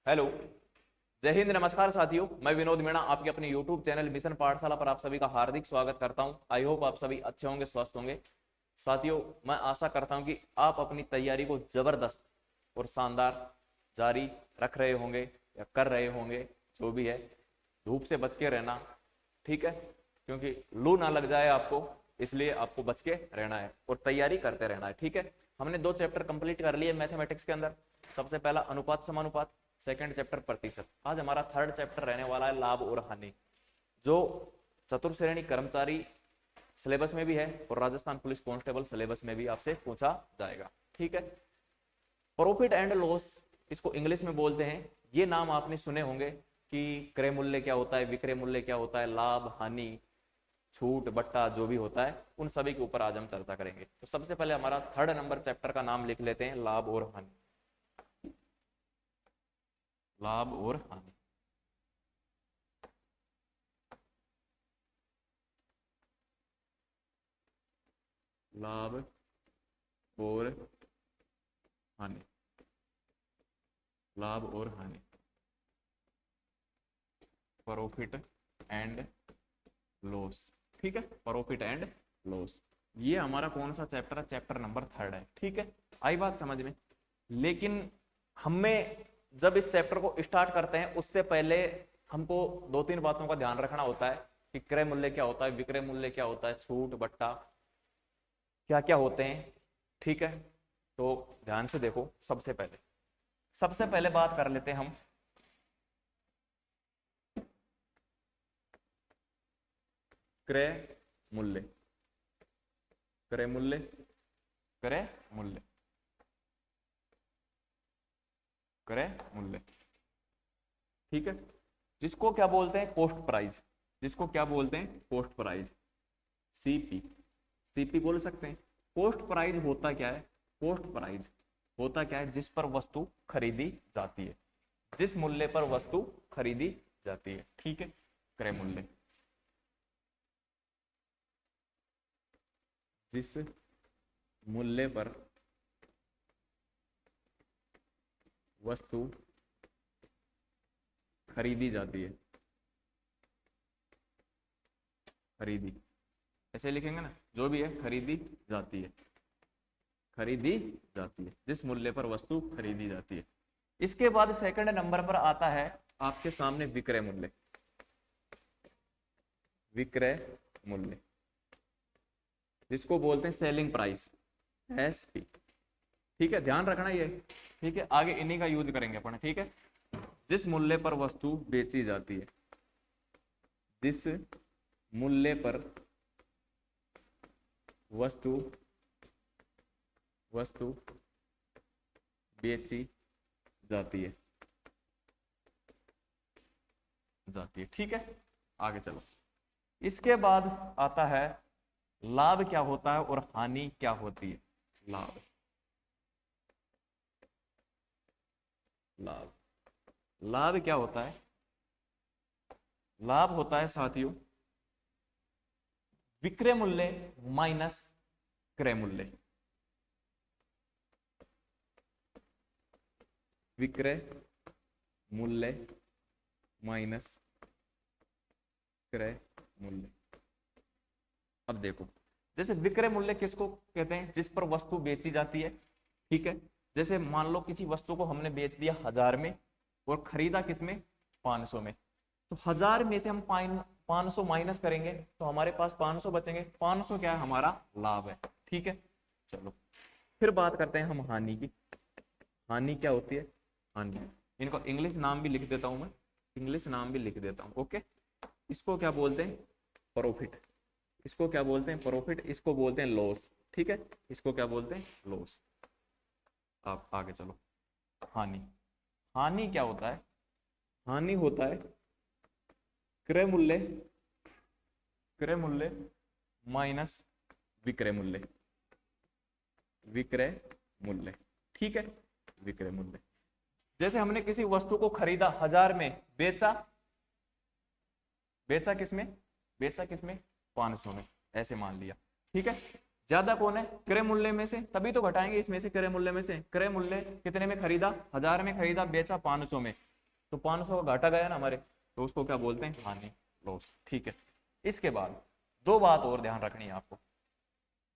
Hello. जय हिंद, नमस्कार साथियों। मैं विनोद मीणा आपके अपने YouTube चैनल मिशन पाठशाला पर आप सभी का हार्दिक स्वागत करता हूं। आई होप आप सभी अच्छे होंगे, स्वस्थ होंगे। साथियों, मैं आशा करता हूं कि आप अपनी तैयारी को जबरदस्त और शानदार जारी रख रहे होंगे या कर रहे होंगे। जो भी है, धूप से बच के रहना, ठीक है, क्योंकि लू ना लग जाए आपको, इसलिए आपको बच के रहना है और तैयारी करते रहना है, ठीक है। हमने 2 चैप्टर कंप्लीट कर लिए मैथमेटिक्स के अंदर। सबसे पहला अनुपात समानुपात, सेकंड चैप्टर प्रतिशत। आज हमारा थर्ड चैप्टर रहने वाला है लाभ और हानि, जो चतुर्श्रेणी कर्मचारी सिलेबस में भी है और राजस्थान पुलिस कांस्टेबल सिलेबस में भी आपसे पूछा जाएगा, ठीक है। प्रॉफिट एंड लॉस, इसको इंग्लिश में बोलते हैं। ये नाम आपने सुने होंगे कि क्रय मूल्य क्या होता है, विक्रय मूल्य क्या होता है, लाभ हानि, छूट बट्टा, जो भी होता है, उन सभी के ऊपर आज हम चर्चा करेंगे। तो सबसे पहले हमारा थर्ड नंबर चैप्टर का नाम लिख लेते हैं, लाभ और हानि। लाभ और हानि। लाभ और हानि। लाभ और हानि, प्रॉफिट एंड लॉस, ठीक है। प्रॉफिट एंड लॉस, ये हमारा कौन सा चैप्टर है? चैप्टर नंबर थर्ड है, ठीक है। आई बात समझ में? लेकिन हमें जब इस चैप्टर को स्टार्ट करते हैं उससे पहले हमको 2-3 बातों का ध्यान रखना होता है कि क्रय मूल्य क्या होता है, विक्रय मूल्य क्या होता है, छूट बट्टा क्या क्या होते हैं, ठीक है। तो ध्यान से देखो। सबसे पहले बात कर लेते हैं हम क्रय मूल्य। क्रय मूल्य, क्रय मूल्य, क्रय मूल्य, ठीक है। जिसको क्या बोलते हैं? Cost price. जिसको क्या बोलते हैं? Cost price, CP. सीपी बोल सकते हैं। कॉस्ट प्राइस होता क्या है? कॉस्ट प्राइस होता क्या है? जिस पर वस्तु खरीदी जाती है, जिस मूल्य पर वस्तु खरीदी जाती है, ठीक है। क्रय मूल्य, जिस मूल्य पर वस्तु खरीदी जाती है, खरीदी, ऐसे लिखेंगे ना, जो भी है खरीदी जाती है, खरीदी जाती है, जिस मूल्य पर वस्तु खरीदी जाती है। इसके बाद सेकंड नंबर पर आता है आपके सामने विक्रय मूल्य। विक्रय मूल्य, जिसको बोलते हैं सेलिंग प्राइस, एसपी, ठीक है। ध्यान रखना ये, ठीक है। आगे इन्हीं का यूज करेंगे अपन, ठीक है। जिस मूल्य पर वस्तु बेची जाती है, जिस मूल्य पर वस्तु वस्तु बेची जाती है, ठीक है। आगे चलो। इसके बाद आता है लाभ क्या होता है और हानि क्या होती है। लाभ, लाभ, लाभ क्या होता है? लाभ होता है साथियों विक्रय मूल्य माइनस क्रय मूल्य। विक्रय मूल्य माइनस क्रय मूल्य। अब देखो, जैसे विक्रय मूल्य किसको कहते हैं? जिस पर वस्तु बेची जाती है, ठीक है। जैसे मान लो किसी वस्तु को हमने बेच दिया 1000 में और खरीदा किसमें? 500 में। तो 1000 में से हम 500 माइनस करेंगे तो हमारे पास 500 बचेंगे। 500 क्या है? हमारा लाभ है, ठीक है। चलो, फिर बात करते हैं हम हानि की। हानि क्या होती है? हानि, इनको इंग्लिश नाम भी लिख देता हूं मैं, इंग्लिश नाम भी लिख देता हूं, ओके। इसको क्या बोलते हैं? प्रॉफिट। इसको क्या बोलते हैं? प्रॉफिट। इसको बोलते हैं लॉस, ठीक है। इसको क्या बोलते हैं? लॉस। आप आगे चलो। हानि, हानि क्या होता है? हानि होता है क्रय मूल्य, क्रय मूल्य माइनस विक्रय मूल्य। विक्रय मूल्य, ठीक है। विक्रय मूल्य, जैसे हमने किसी वस्तु को खरीदा 1000 में, बेचा, बेचा किसमें? बेचा किसमें? 500 में, ऐसे मान लिया, ठीक है। ज्यादा कौन है? क्रय मूल्य में से, तभी तो घटाएंगे इसमें से, क्रय मूल्य में से। क्रय मूल्य कितने में खरीदा? 1000 में खरीदा, बेचा 500 में। तो 500 का घाटा गया ना हमारे, तो उसको क्या बोलते हैं, हानि, लॉस। ठीक है, इसके बाद दो बात और ध्यान रखनी है आपको,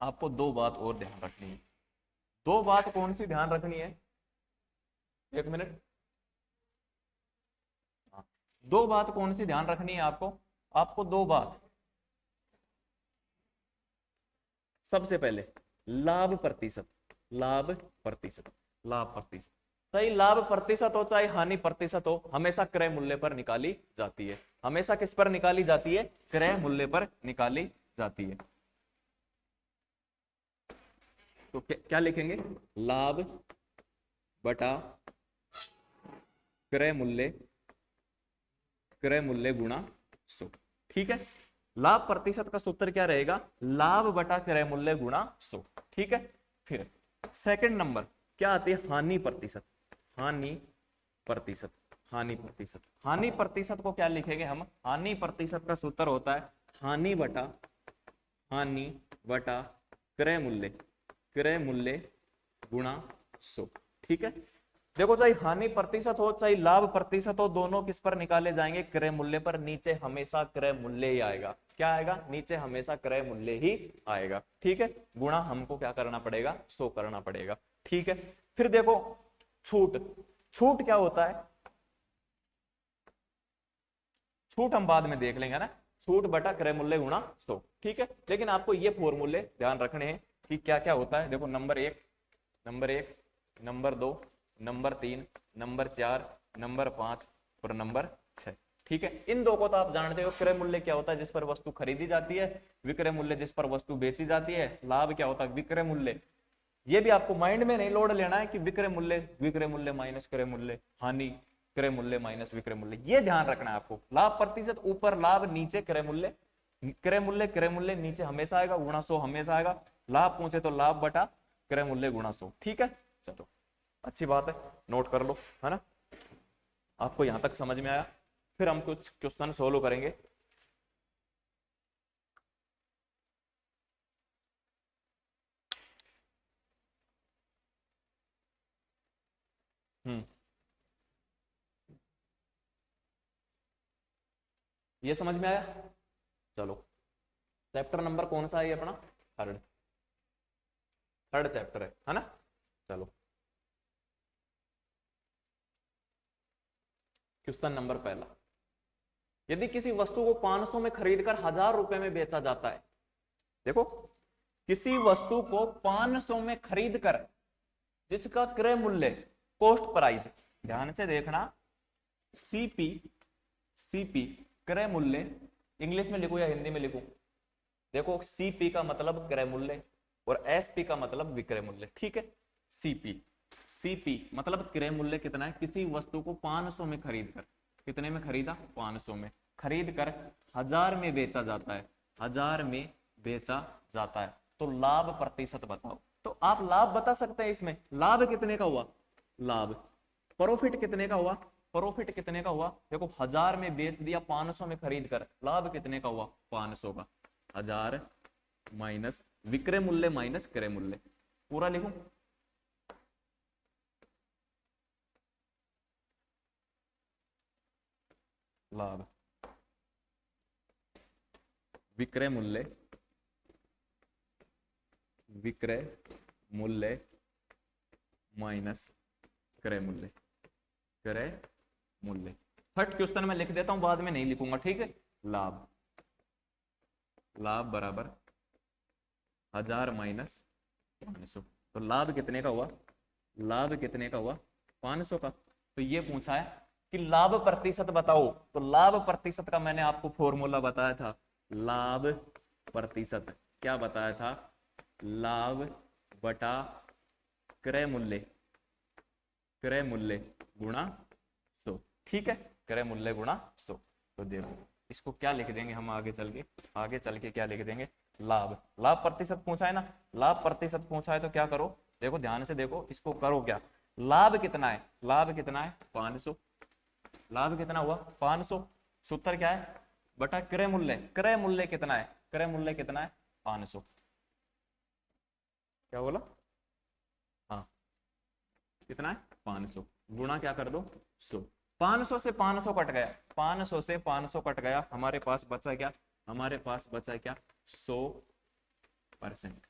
आपको दो बात और ध्यान रखनी है। दो बात कौन सी ध्यान रखनी है, एक मिनट। हाँ, दो बात कौन सी ध्यान रखनी है आपको, आपको दो बात। सबसे पहले लाभ प्रतिशत, लाभ प्रतिशत, लाभ प्रतिशत, चाहे लाभ प्रतिशत हो चाहे हानि प्रतिशत हो, हमेशा क्रय मूल्य पर निकाली जाती है। हमेशा किस पर निकाली जाती है, क्रय मूल्य पर निकाली जाती है। तो क्या लिखेंगे, लाभ बटा क्रय मूल्य, क्रय मूल्य गुणा 100। ठीक है, लाभ प्रतिशत का सूत्र क्या रहेगा, लाभ बटा क्रय मूल्य गुणा 100। ठीक है, फिर सेकंड नंबर क्या आती है, हानि प्रतिशत, हानि प्रतिशत, हानि प्रतिशत। हानि प्रतिशत को क्या लिखेंगे हम, हानि प्रतिशत का सूत्र होता है हानि बटा, हानि बटा क्रय मूल्य, क्रय मूल्य गुणा 100। ठीक है, देखो चाहे हानि प्रतिशत हो चाहे लाभ प्रतिशत हो, दोनों किस पर निकाले जाएंगे, क्रय मूल्य पर। नीचे हमेशा क्रय मूल्य ही आएगा, क्या आएगा, नीचे हमेशा क्रय मूल्य ही आएगा। ठीक है, गुणा हमको क्या करना पड़ेगा, 100 करना पड़ेगा। ठीक है, फिर देखो छूट, छूट क्या होता है, छूट हम बाद में देख लेंगे ना, छूट बटा क्रय मूल्य गुणा 100। ठीक है, लेकिन आपको ये फॉर्मूले ध्यान रखने हैं कि क्या क्या होता है। देखो नंबर एक, नंबर एक, नंबर दो, नंबर तीन, नंबर चार, नंबर पांच और नंबर 6। ठीक है, इन दो को तो आप जानते हो। क्रय मूल्य क्या होता है, जिस पर वस्तु खरीदी जाती है। विक्रय मूल्य जिस पर वस्तु बेची जाती है। लाभ क्या होता है, विक्रय मूल्य। ये भी आपको माइंड में नहीं लोड लेना है कि विक्रय मूल्य, विक्रय मूल्य माइनस क्रय मूल्य, हानि क्रय मूल्य माइनस विक्रय मूल्य, ये ध्यान रखना है आपको। लाभ प्रतिशत ऊपर लाभ, नीचे क्रय मूल्य, क्रय मूल्य, क्रय मूल्य नीचे हमेशा आएगा, गुणा 100 हमेशा आएगा। लाभ पूछे तो लाभ बटा क्रय मूल्य गुणा 100। ठीक है, चलो अच्छी बात है, नोट कर लो, है ना। आपको यहां तक समझ में आया, फिर हम कुछ क्वेश्चन सोल्व करेंगे। ये समझ में आया, चलो चैप्टर नंबर कौन सा है ये अपना, थर्ड, थर्ड चैप्टर है ना। चलो क्वेश्चन नंबर पहला, यदि किसी वस्तु को 500 में खरीदकर 1000 रुपए में बेचा जाता है। देखो, किसी वस्तु को 500 में खरीदकर जिसका क्रय मूल्य, कॉस्ट प्राइस, ध्यान से देखना, सीपी, सीपी क्रय मूल्य, इंग्लिश में लिखो या हिंदी में लिखो। देखो सीपी का मतलब क्रय मूल्य और एसपी का मतलब विक्रय मूल्य। ठीक है, सीपी, सीपी मतलब क्रय मूल्य कितना है, किसी वस्तु को 500 में खरीद कर, कितने में खरीदा, 500 में खरीद कर 1000 में बेचा जाता है, 1000 में बेचा जाता है, तो लाभ प्रतिशत बताओ। तो आप लाभ बता सकते हैं इसमें, लाभ कितने का हुआ, लाभ, प्रॉफिट कितने का हुआ, प्रॉफिट कितने का हुआ। देखो 1000 में बेच दिया, 500 में खरीद कर, लाभ कितने का हुआ, 500 का। 1000 माइनस विक्रय मूल्य माइनस क्रय मूल्य, पूरा लिखूं, लाभ विक्रय मूल्य, विक्रय मूल्य माइनस क्रय मूल्य, क्रय मूल्य। फर्स्ट क्वेश्चन में लिख देता हूं, बाद में नहीं लिखूंगा। ठीक है, लाभ, लाभ बराबर 1000 माइनस 500, तो लाभ कितने का हुआ, लाभ कितने का हुआ, 500 का। तो ये पूछा है कि लाभ प्रतिशत बताओ, तो लाभ प्रतिशत का मैंने आपको फॉर्मूला बताया था, लाभ प्रतिशत क्या बताया था, लाभ बटा क्रय मूल्य, क्रय मूल्य गुणा 100। ठीक है, क्रय मूल्य गुणा 100। तो देखो इसको क्या लिख देंगे हम आगे चल के, आगे चल के क्या लिख देंगे, लाभ, लाभ प्रतिशत पूछा है ना, लाभ प्रतिशत पूछा है तो क्या करो, देखो ध्यान से देखो, इसको करो क्या, लाभ कितना है, लाभ कितना है 500, लाभ कितना हुआ 500, सूत्र क्या है, बटा क्रय मूल्य, क्रय मूल्य कितना है, क्रय मूल्य कितना है 500। क्या बोला, हाँ कितना है 500, गुणा क्या कर दो 100। 500 से 500 कट गया, 500 से 500 कट गया, हमारे पास बचा क्या, हमारे पास बचा क्या, 100%,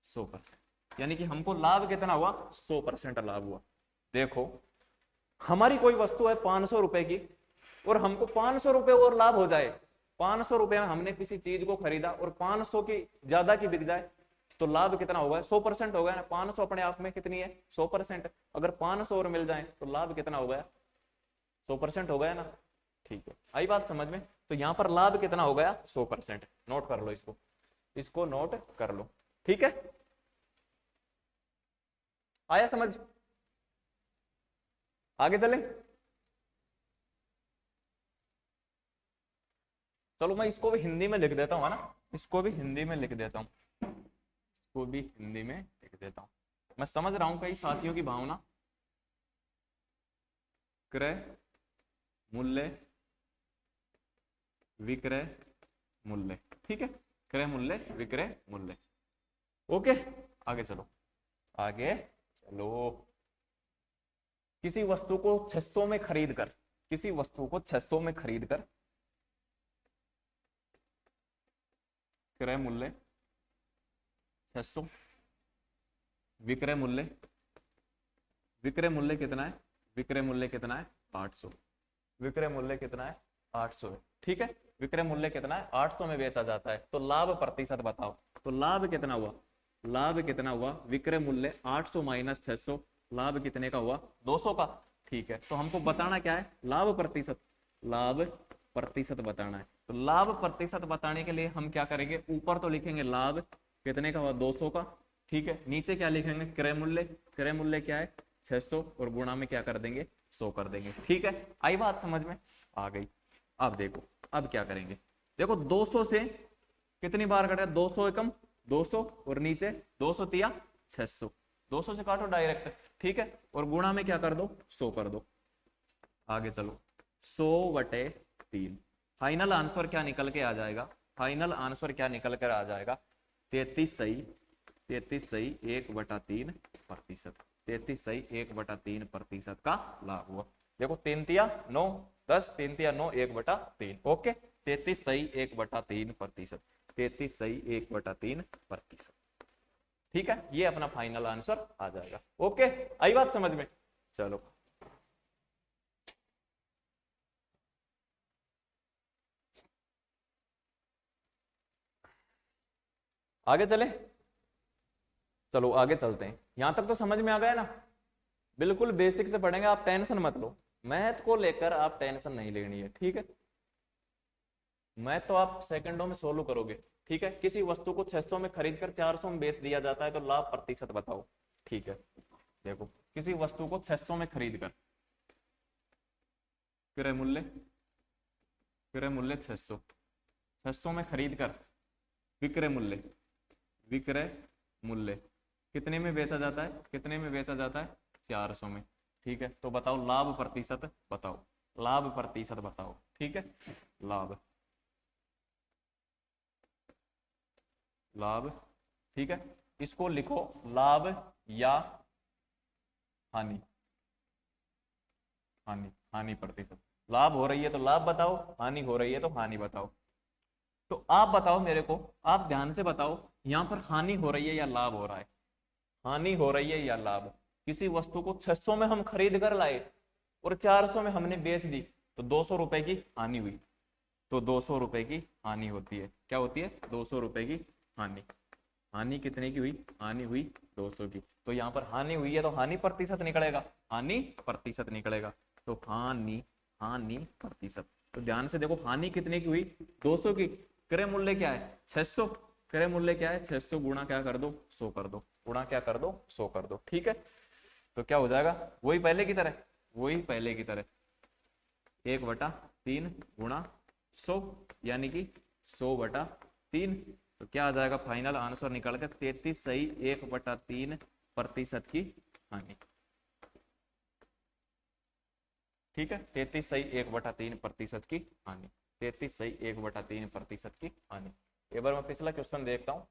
100%, यानी कि हमको लाभ कितना हुआ, 100% लाभ हुआ। देखो हमारी कोई वस्तु है 500 रुपए की और हमको 500 रुपए और लाभ हो जाए, 500 रुपए में हमने किसी चीज को खरीदा और 500 की ज्यादा की बिक जाए, तो लाभ कितना होगा, 100% हो गया ना। 500 अपने आप में कितनी है, 100%। अगर 500 और मिल जाए तो लाभ कितना हो गया, 100% हो गया ना। ठीक है, आई बात समझ में। तो यहां पर लाभ कितना हो गया, 100%। नोट कर लो इसको, इसको नोट कर लो। ठीक है, आया समझ, आगे चलें। चलो मैं इसको भी हिंदी में लिख देता हूँ, है ना, इसको भी हिंदी में लिख देता हूँ, इसको भी हिंदी में लिख देता हूँ। मैं समझ रहा हूँ कई साथियों की भावना। क्रय मूल्य, विक्रय मूल्य, ठीक है, क्रय मूल्य, विक्रय मूल्य। ओके, आगे चलो, आगे चलो। किसी वस्तु को 600 में खरीद कर, किसी वस्तु को 600 में खरीद कर क्रय मूल्य 600, विक्रय मूल्य, विक्रय मूल्य कितना है, विक्रय मूल्य कितना है, 800, विक्रय मूल्य कितना है, 800 है। ठीक है, विक्रय मूल्य कितना है, 800 में बेचा जाता है। तो लाभ प्रतिशत बताओ, तो लाभ कितना हुआ, लाभ कितना हुआ, विक्रय मूल्य 800 माइनस 600, लाभ कितने का हुआ, 200 का। ठीक है, तो हमको बताना क्या है, लाभ प्रतिशत, लाभ प्रतिशत बताना है। तो लाभ प्रतिशत बताने के लिए हम क्या करेंगे, ऊपर तो लिखेंगे लाभ कितने का हुआ, 200 का। ठीक है, नीचे क्या लिखेंगे, क्रय मूल्य, क्रय मूल्य क्या है, 600, और गुणा में क्या कर देंगे, 100 कर देंगे। ठीक है, आई बात समझ में, आ गई। अब देखो, अब क्या करेंगे, देखो 200 से कितनी बार कटा, 200 एकम 200, और नीचे 200 तिया 600, 200 से काटो डायरेक्ट। ठीक है, और गुणा में क्या कर दो, 100 कर दो। आगे चलो, 100/3, फाइनल आंसर क्या निकल के आ जाएगा, फाइनल आंसर क्या निकल कर आ जाएगा, 33 सही, 33 सही 1/3%, 33 सही 1/3% का लाभ हुआ। देखो 3 तिया 9, 10, 3 तिया 9, 1/3। ओके, 33 सही 1/3%, 33 सही 1/3%। ठीक है, ये अपना फाइनल आंसर आ जाएगा। ओके, आई बात समझ में। चलो आगे चले, चलो आगे चलते हैं। यहां तक तो समझ में आ गया ना, बिल्कुल बेसिक से पढ़ेंगे, आप टेंशन मत लो, मैथ को लेकर आप टेंशन नहीं लेनी है। ठीक है, मैथ तो आप सेकंडों में सोल्व करोगे। ठीक है, किसी वस्तु को 600 में खरीद कर 400 में बेच दिया जाता है, तो लाभ प्रतिशत बताओ। ठीक है, देखो किसी वस्तु को 600 में खरीद कर, क्रय मूल्य, क्रय मूल्य 600, 600 में खरीद कर विक्रय मूल्य, विक्रय मूल्य कितने में बेचा जाता है, कितने में बेचा जाता है, 400 में। ठीक है, तो बताओ लाभ प्रतिशत बताओ, लाभ प्रतिशत बताओ। ठीक है, लाभ, लाभ, ठीक है, इसको लिखो लाभ या हानि, हानि, हानि प्रतिशत। लाभ हो रही है तो लाभ बताओ, हानि हो रही है तो हानि बताओ। तो आप बताओ मेरे को, आप ध्यान से बताओ, यहां पर हानि हो रही है या लाभ हो रहा है, हानि हो रही है या लाभ। किसी वस्तु को 600 में हम खरीद कर लाए और 400 में हमने बेच दी, तो 200 रुपए की हानि हुई। तो 200 रुपए की हानि होती है, क्या होती है, 200 रुपए की हानि। हानि कितने की हुई, हानि हुई 200 की। तो यहाँ पर हानि हुई है तो हानि प्रतिशत निकलेगा, हानि प्रतिशत निकलेगा। तो हानि, हानि प्रतिशत। तो ध्यान से देखो, हानि कितने की हुई, 200 की। क्रय मूल्य क्या है, 600, क्रय मूल्य क्या है, 600 गुणा क्या कर दो, 100 कर दो, गुणा क्या कर दो, 100 कर दो। ठीक है, तो क्या हो जाएगा, वही पहले की तरह, वही पहले की तरह, 1/3 गुणा 100, यानी कि 100/3। तो क्या आ जाएगा, फाइनल आंसर निकल कर 33 सही 1/3% की हानि। ठीक है, 33 सही 1/3% की हानि, 33 सही 1/3% की हानि। एक बार मैं पिछला क्वेश्चन देखता हूं।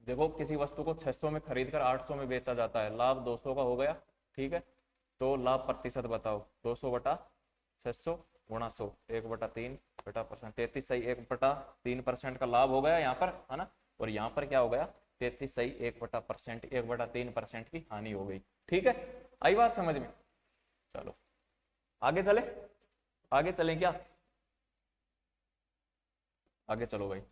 देखो किसी वस्तु को 600 में खरीद कर 800 में बेचा जाता है, लाभ 200 का हो गया। ठीक है, तो लाभ प्रतिशत बताओ, 200/600 गुणा 100, 1/3 33 सही 1/3% का लाभ हो गया यहाँ पर, है ना। और यहाँ पर क्या हो गया, 33 सही 1/3% की हानि हो गई। ठीक है, आई बात समझ में। चलो आगे चले, आगे चलें क्या, आगे चलो भाई।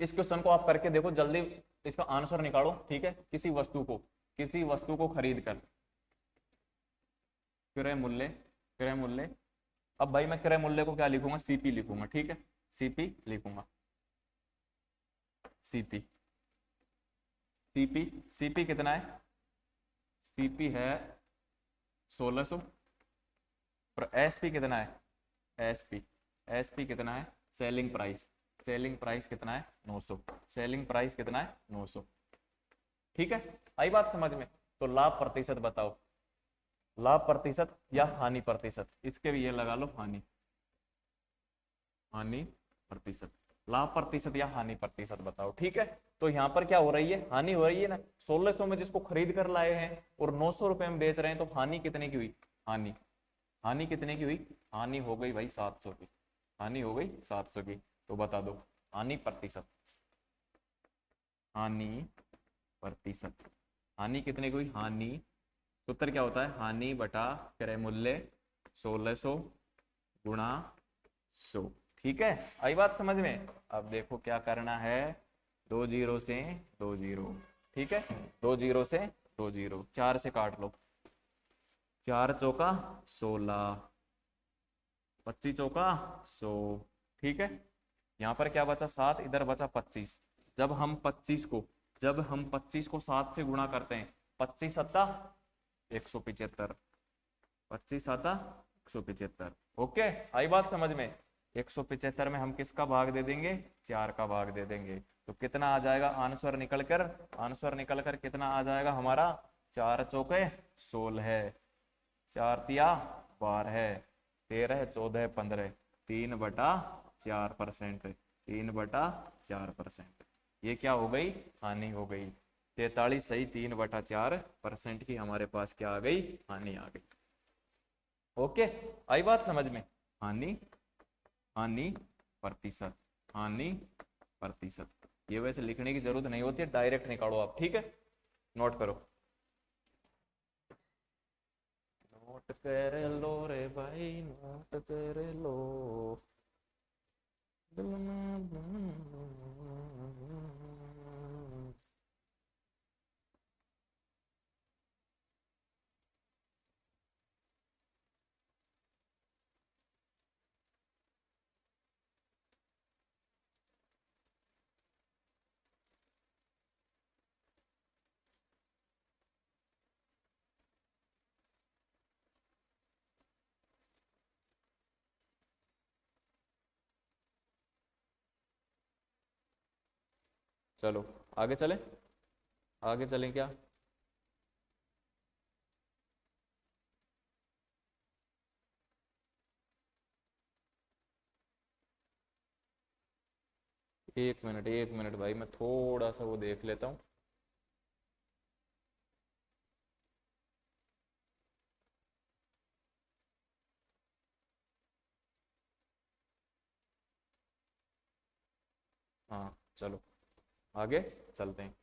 इस क्वेश्चन को आप करके देखो जल्दी, इसका आंसर निकालो। ठीक है, किसी वस्तु को खरीद कर क्रय मूल्य, क्रय मूल्य, अब भाई मैं क्रय मूल्य को क्या लिखूंगा, सीपी लिखूंगा। ठीक है, सीपी लिखूंगा, सीपी, सीपी, सीपी कितना है, सीपी है 1600, और एसपी कितना है, एसपी, एसपी कितना है, सेलिंग प्राइस, सेलिंग प्राइस कितना है 900, सेलिंग प्राइस कितना है 900। ठीक है, आई बात समझ में। तो लाभ प्रतिशत बताओ, लाभ प्रतिशत या हानि प्रतिशत, इसके भी ये लगा लो हानि, हानि प्रतिशत, लाभ प्रतिशत या हानि प्रतिशत बताओ। ठीक है, तो यहाँ पर क्या हो रही है, हानि हो रही है ना, 1600 में जिसको खरीद कर लाए हैं और 900 रुपए में बेच रहे हैं, तो हानि कितने की हुई, हानि, हानि कितने की हुई, हानि हो गई भाई 700 की, हानि हो गई 700 की। तो बता दो हानि प्रतिशत, हानि प्रतिशत, हानि कितने की हुई, हानि सूत्र क्या होता है, हानि बटा क्रय मूल्य 1600 गुणा 100। ठीक है, आई बात समझ में। अब देखो क्या करना है, 2 जीरो से 2 जीरो, ठीक है, 2 जीरो से 2 जीरो, 4 से काट लो, 4 चौका 16, 25 चौका 100। ठीक है, यहाँ पर क्या बचा 7, इधर बचा 25। जब हम 25 को, जब हम 25 को 7 से गुणा करते हैं, 25 सत्ता 175, 25 आता 175। ओके, आई बात समझ में। 175 में हम किसका भाग दे देंगे, 4 का भाग दे देंगे, तो कितना आ जाएगा आंसर निकलकर, आंसर निकलकर कितना आ जाएगा हमारा, 4 चौके 16, 4 तिया 12, 13 14 15, 3/4%, 3/4%। ये क्या हो गई, हानि हो गई। 43 सही 3/4% की हमारे पास क्या आ गई, हानि आ गई। ओके, आई बात समझ में। हानि, हानि प्रतिशत, हानि प्रतिशत, ये वैसे लिखने की जरूरत नहीं होती है, डायरेक्ट निकालो आप। ठीक है, नोट करो, नोट कर लो रे भाई, नोट कर लो। चलो आगे चले, आगे चलें क्या, एक मिनट, एक मिनट भाई, मैं थोड़ा सा वो देख लेता हूँ। हाँ चलो आगे चलते हैं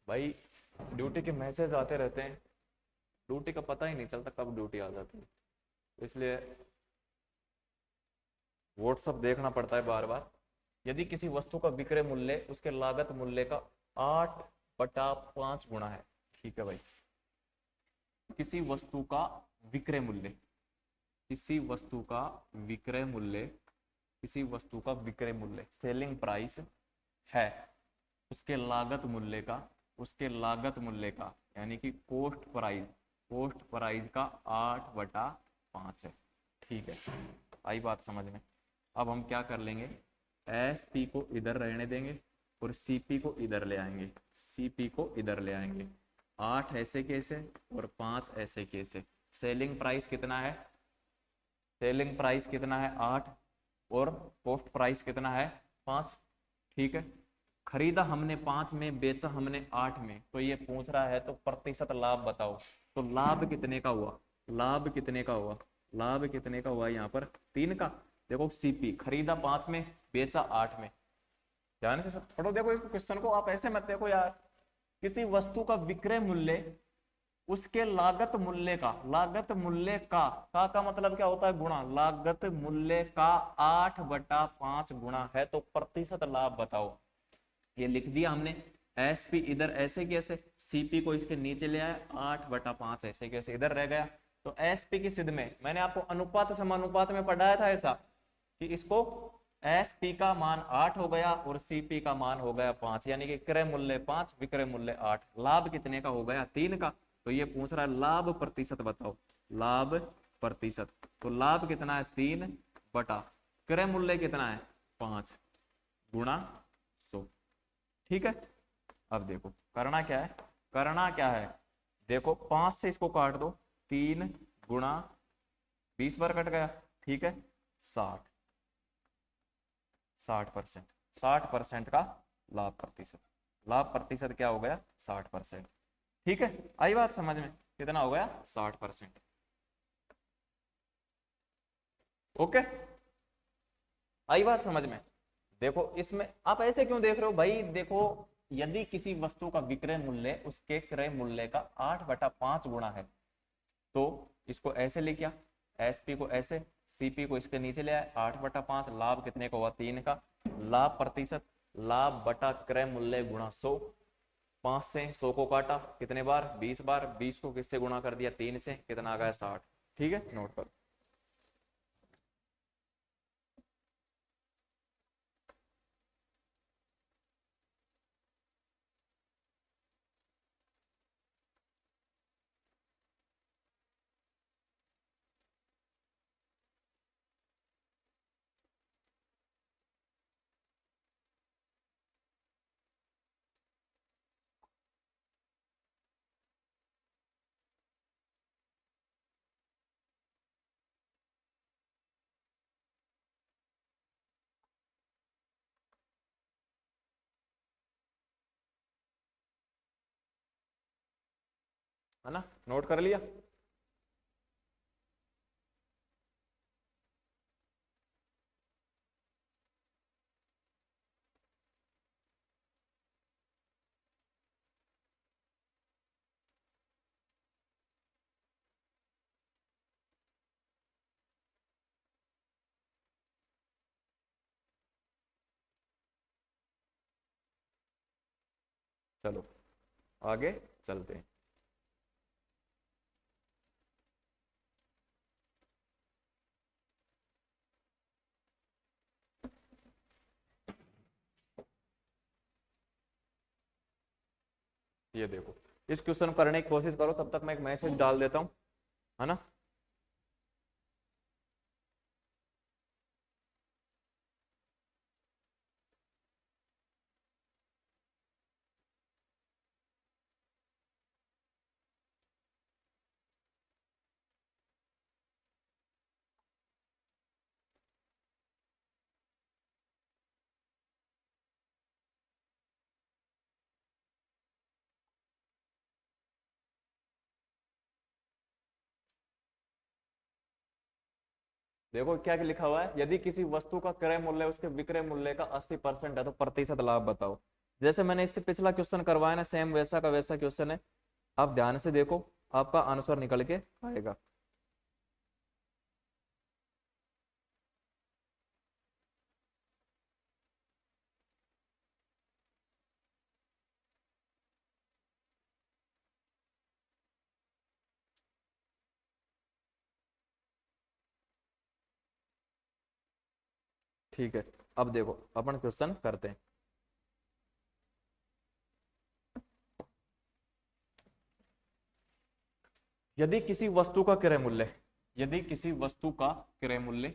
भाई। ड्यूटी के मैसेज आते रहते हैं, ड्यूटी का पता ही नहीं चलता कब ड्यूटी आ जाती है, इसलिए व्हाट्सअप देखना पड़ता है बार बार। यदि किसी वस्तु का विक्रय मूल्य उसके लागत मूल्य का 8/5 गुना है, ठीक है भाई, किसी वस्तु का विक्रय मूल्य, किसी वस्तु का विक्रय मूल्य, किसी वस्तु का विक्रय मूल्य सेलिंग प्राइस है, उसके लागत मूल्य का, उसके लागत मूल्य का यानी कि कोस्ट प्राइस, कोस्ट प्राइस का 8/5 है। ठीक है, आई बात समझ में। अब हम क्या कर लेंगे, एस पी को इधर रहने देंगे और सीपी को इधर ले आएंगे, सीपी को इधर ले आएंगे, 8 ऐसे कैसे और 5 ऐसे कैसे। सेलिंग प्राइस कितना है, सेलिंग प्राइस कितना है 8 और कॉस्ट प्राइस कितना है 5। ठीक है। खरीदा हमने 5 में, बेचा हमने 8 में, तो ये पूछ रहा है तो प्रतिशत लाभ बताओ। तो लाभ कितने का हुआ, लाभ कितने का हुआ, लाभ कितने का हुआ यहाँ पर 3 का। देखो सीपी, खरीदा 5 में, बेचा 8 में। ध्यान से सब पढ़ो, देखो इस क्वेश्चन को आप ऐसे मत देखो यार। किसी वस्तु का विक्रय मूल्य उसके लागत मूल्य का, लागत मूल्य का मतलब क्या होता है, गुणा, लागत मूल्य का 8/5 गुणा है, तो प्रतिशत लाभ बताओ। ये लिख दिया हमने। एसपी इधर ऐसे कैसे, सीपी को इसके नीचे ले आया, 8/5 ऐसे कैसे इधर रह गया। तो एसपी की सिद्ध में मैंने आपको अनुपात समानुपात में पढ़ाया था ऐसा कि इसको एसपी का मान 8 हो गया और सीपी का मान हो गया 5, यानी कि क्रय मूल्य 5, विक्रय मूल्य 8, लाभ कितने का हो गया 3 का। तो ये पूछ रहा है लाभ प्रतिशत बताओ, लाभ प्रतिशत। तो लाभ कितना है 3 बटा क्रय मूल्य कितना है 5 गुणा 100। ठीक है। अब देखो करना क्या है, करना क्या है, देखो 5 से इसको काट दो, 3 गुणा 20 बार कट गया, ठीक है, 60, 60%, 60% का लाभ प्रतिशत। लाभ प्रतिशत क्या हो गया 60%। ठीक है, आई बात समझ में, कितना हो गया 60%। ओके, आई बात समझ में। देखो इसमें आप ऐसे क्यों देख रहे हो भाई, देखो यदि किसी वस्तु का विक्रय मूल्य उसके क्रय मूल्य का 8/5 गुणा है, तो इसको ऐसे लिखा, एसपी को ऐसे, सीपी को इसके नीचे ले आए, 8/5, लाभ कितने का हुआ 3 का, लाभ प्रतिशत, लाभ बटा क्रय मूल्य गुणा 100। 5 से 100 को काटा कितने बार 20 बार, 20 को किससे गुणा कर दिया 3 से, कितना आ गया 60। ठीक है, नोट करो। है ना, नोट कर लिया। चलो आगे चलते हैं। ये देखो इस क्वेश्चन को करने की कोशिश करो, तब तक मैं एक मैसेज डाल देता हूं, है ना। देखो क्या लिखा हुआ है, यदि किसी वस्तु का क्रय मूल्य उसके विक्रय मूल्य का 80% है तो प्रतिशत लाभ बताओ। जैसे मैंने इससे पिछला क्वेश्चन करवाया ना, सेम वैसा का वैसा क्वेश्चन है। आप ध्यान से देखो, आपका आंसर निकल के आएगा। ठीक है, अब देखो अपन क्वेश्चन करते हैं। यदि किसी वस्तु का क्रय मूल्य, यदि किसी वस्तु का क्रय मूल्य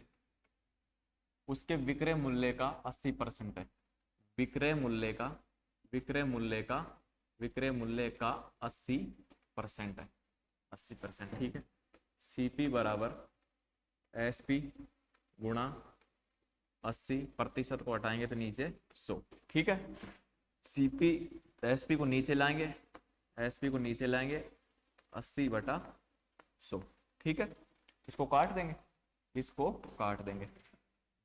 उसके विक्रय मूल्य का 80% है, विक्रय मूल्य का, विक्रय मूल्य का, विक्रय मूल्य का 80% है, 80%, ठीक है। सीपी बराबर एसपी गुणा 80% को हटाएंगे तो नीचे 100। ठीक है, सीपी एसपी को नीचे लाएंगे, एसपी को नीचे लाएंगे 80/100। ठीक है, इसको काट देंगे, इसको काट देंगे।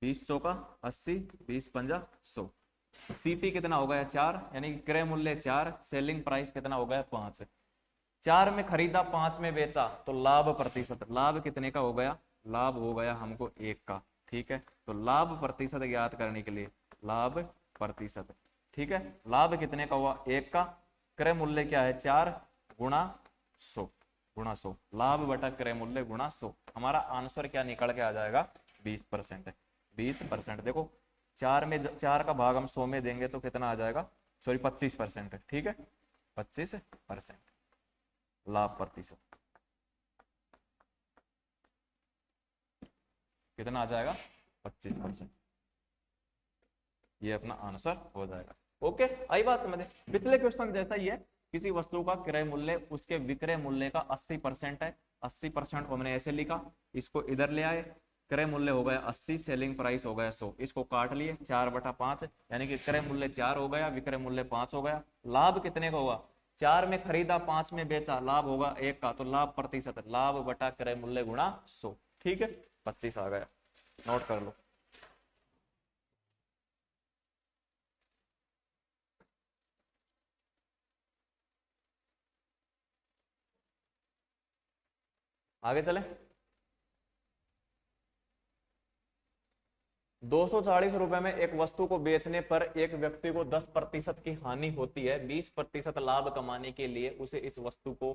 20 चौका 80, 20 पंजा 100। सीपी कितना हो गया 4, यानी कि क्रय मूल्य 4, सेलिंग प्राइस कितना हो गया 5। 4 में खरीदा 5 में बेचा, तो लाभ प्रतिशत, लाभ कितने का हो गया, लाभ हो गया हमको 1 का। ठीक है, तो लाभ प्रतिशत ज्ञात करने के लिए लाभ प्रतिशत, ठीक है, लाभ कितने का हुआ 1 का, क्रय मूल्य क्या है 4 गुणा 100, गुणा 100, लाभ बटा क्रय मूल्य गुणा 100। हमारा आंसर क्या निकल के आ जाएगा 20%। 20% देखो 4 में 4 का भाग हम 100 में देंगे तो कितना आ जाएगा, सॉरी 25%। ठीक है, 25% लाभ प्रतिशत कितना आ जाएगा 25%। ये अपना आंसर हो जाएगा। ओके, आई बात समझ। पिछले क्वेश्चन जैसा ही है, किसी वस्तु का क्रय मूल्य उसके विक्रय मूल्य का 80% है, 80% को हमने ऐसे लिखा, इसको इधर ले आए, क्रय मूल्य हो गया 80, सेलिंग प्राइस हो गया 100, इसको काट लिए 4/5, यानी कि क्रय मूल्य 4 हो गया, विक्रय मूल्य 5 हो गया। लाभ कितने का हुआ, 4 में खरीदा 5 में बेचा, लाभ होगा 1 का, तो लाभ प्रतिशत, लाभ बटा क्रय मूल्य गुणा 100। ठीक है, 25 आ गया, नोट कर लो। आगे चले। 240 रुपए में एक वस्तु को बेचने पर एक व्यक्ति को 10% की हानि होती है। 20% लाभ कमाने के लिए उसे इस वस्तु को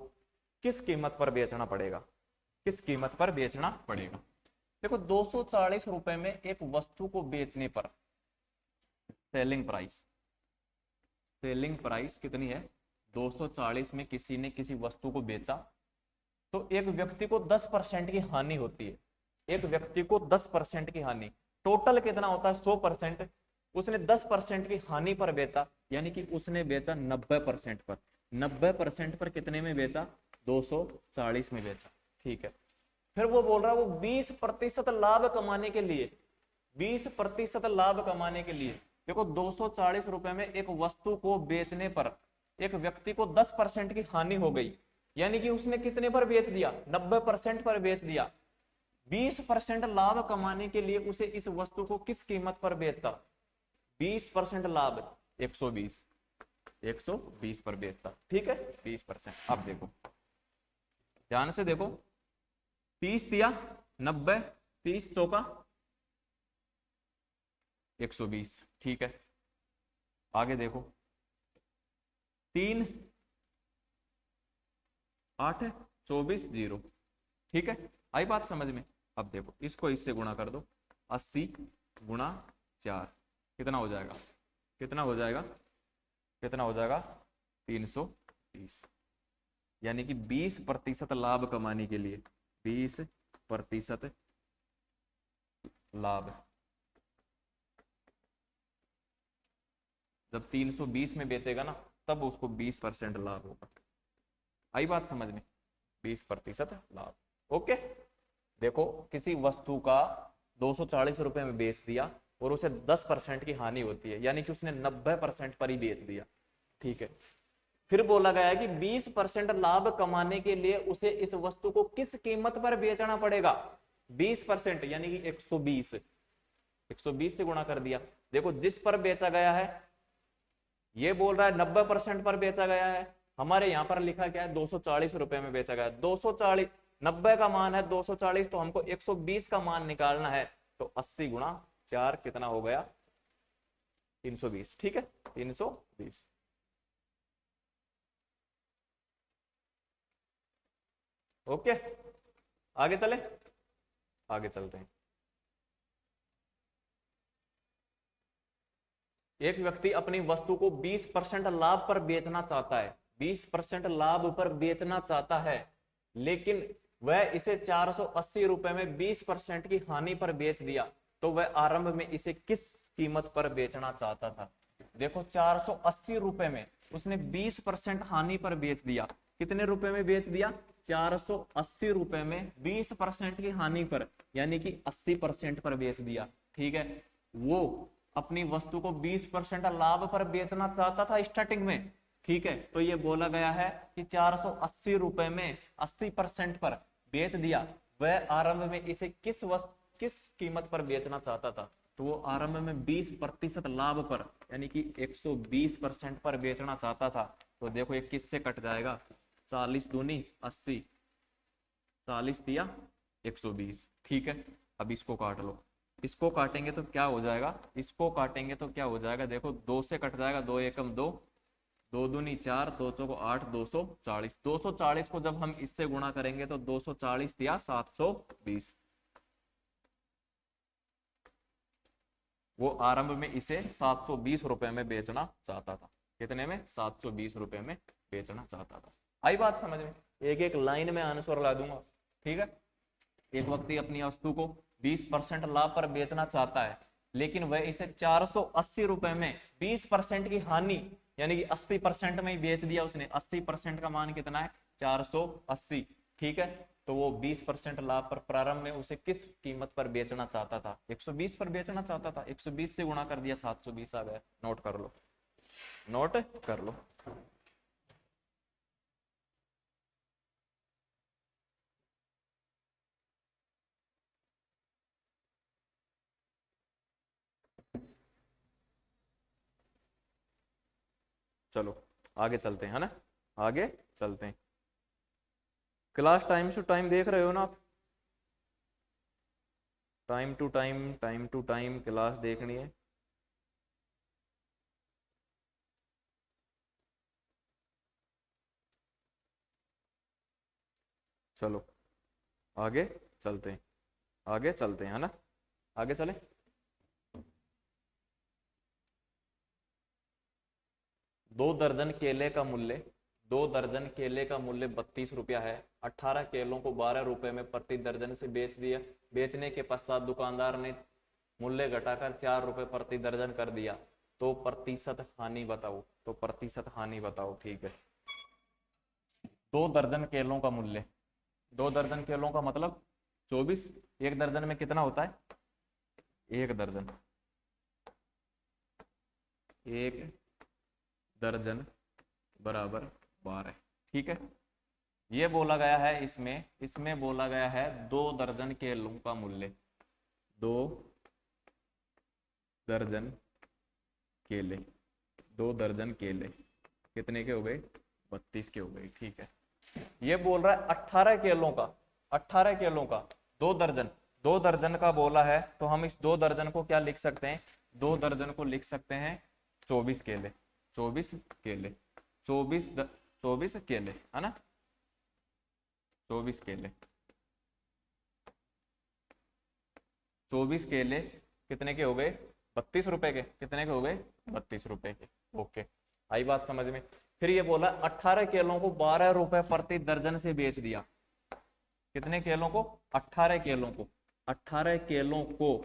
किस कीमत पर बेचना पड़ेगा, किस कीमत पर बेचना पड़ेगा। देखो 240 रुपए में एक वस्तु को बेचने पर सेलिंग प्राइस, सेलिंग प्राइस कितनी है 240 में किसी ने किसी वस्तु को बेचा, तो एक व्यक्ति को 10% की हानि होती है, एक व्यक्ति को 10% की हानि, टोटल कितना होता है 100%, उसने 10% की हानि पर बेचा, यानी कि उसने बेचा 90% पर, 90% पर कितने में बेचा 240 में बेचा। ठीक है, फिर वो बोल रहा है वो 20% लाभ कमाने के लिए, 20% लाभ कमाने के लिए, देखो 240 रुपए में एक वस्तु को बेचने पर एक व्यक्ति को 10% की हानि हो गई, यानी कि उसने कितने पर बेच दिया 90% पर बेच दिया। 20% लाभ कमाने के लिए उसे इस वस्तु को किस कीमत पर बेचता, 20% लाभ 120, 120 पर बेचता। ठीक है, 20%। अब देखो ध्यान से देखो, 30 दिया 90, 30 चौका 120। ठीक है, आगे देखो 3 8 24 0। ठीक है, आई बात समझ में। अब देखो इसको इससे गुणा कर दो, 80 गुणा 4 कितना हो जाएगा, कितना हो जाएगा, कितना हो जाएगा 330, यानी कि 20% लाभ कमाने के लिए 20% लाभ, जब 320 में बेचेगा ना तब उसको 20% लाभ होगा। आई बात समझ में, 20% लाभ। ओके, देखो किसी वस्तु का 240 रुपए में बेच दिया और उसे 10% की हानि होती है, यानी कि उसने 90% पर ही बेच दिया। ठीक है, फिर बोला गया है कि 20% लाभ कमाने के लिए उसे इस वस्तु को किस कीमत पर बेचना पड़ेगा, 20% यानी कि 120, 120 से गुणा कर दिया। देखो जिस पर बेचा गया है, ये बोल रहा है 90% पर बेचा गया है, हमारे यहां पर लिखा क्या है 240 रुपए में बेचा गया। 240, 90 का मान है 240, तो हमको 120 का मान निकालना है, तो 80 गुणा 4 कितना हो गया 320। ठीक है, 320। ओके, आगे चले, आगे चलते हैं। एक व्यक्ति अपनी वस्तु को 20% लाभ पर बेचना चाहता है, 20% लाभ पर बेचना चाहता है, लेकिन वह इसे 480 रुपए में 20% की हानि पर बेच दिया, तो वह आरंभ में इसे किस कीमत पर बेचना चाहता था। देखो 480 रुपए में उसने 20% हानि पर बेच दिया, कितने रुपए में बेच दिया 480 रुपए में 20% की हानि पर, यानी कि 80% पर बेच दिया। ठीक है, वो अपनी वस्तु को 20% लाभ पर बेचना चाहता था स्टार्टिंग में, ठीक है। तो ये बोला गया है कि 480 रुपए में 80% पर बेच दिया। वह आरंभ में इसे किस कीमत पर बेचना चाहता था, तो वो आरंभ में 20% लाभ पर यानी कि 120% पर बेचना चाहता था। तो देखो ये किससे कट जाएगा, 40 दूनी 80, 40 दिया 120, ठीक है। अब इसको काट लो, इसको काटेंगे तो क्या हो जाएगा, इसको काटेंगे तो क्या हो जाएगा, देखो 2 से कट जाएगा, 2 एकम 2, 2 दूनी 4, 2 चौको 8, 240। 240 को जब हम इससे गुणा करेंगे तो 240 दिया 720। वो आरंभ में इसे 720 रुपए में बेचना चाहता था। कितने में, 720 रुपए में बेचना चाहता था। आई बात समझ में, एक एक लाइन में आंसर ला दूंगा, ठीक है। एक व्यक्ति अपनी वस्तु को 20% लाभ पर बेचना चाहता है, लेकिन वह इसे 480 रुपए में 20% की हानि यानी कि 80% में ही बेच दिया उसने। 80% का मान कितना है, 480, ठीक है। तो वो 20% लाभ पर प्रारंभ में उसे किस कीमत पर बेचना चाहता था, 120 पर बेचना चाहता था। 120 से गुणा कर दिया, 720 आ गया। नोट कर लो, नोट कर लो। चलो आगे चलते हैं, है ना, आगे चलते हैं। क्लास टाइम टू टाइम देख रहे हो ना आप, टाइम टू टाइम क्लास देखनी है। चलो आगे चलते हैं, आगे चलते हैं, है ना, आगे चले। 2 दर्जन केले का मूल्य 2 दर्जन केले का मूल्य 32 रुपया है। 18 केलों को 12 रुपए में प्रति दर्जन से बेच दिया। बेचने के पश्चात दुकानदार ने मूल्य घटाकर 4 रुपए प्रति दर्जन कर दिया। तो प्रतिशत हानि बताओ, तो प्रतिशत हानि बताओ, ठीक है। 2 दर्जन केलों का मूल्य, 2 दर्जन केलों का मतलब 24। एक दर्जन में कितना होता है, एक दर्जन, एक दर्जन बराबर 12, ठीक है। ये बोला गया है, इसमें बोला गया है 2 दर्जन केलों का मूल्य, 2 दर्जन केले, 2 दर्जन केले कितने के हो गए, 32 के हो गए, ठीक है। ये बोल रहा है 18 केलों का, 18 केलों का 2 दर्जन, 2 दर्जन का बोला है, तो हम इस 2 दर्जन को क्या लिख सकते हैं, 2 दर्जन को लिख सकते हैं 24 केले, 24 केले, 24 केले, है ना, 24 केले, 24 केले कितने के हो गए, 32 रुपए के, कितने के हो गए, 32 रुपए के, ओके। आई बात समझ में। फिर ये बोला 18 केलों को 12 रुपए प्रति दर्जन से बेच दिया। कितने केलों को, 18 केलों को, 18 केलों को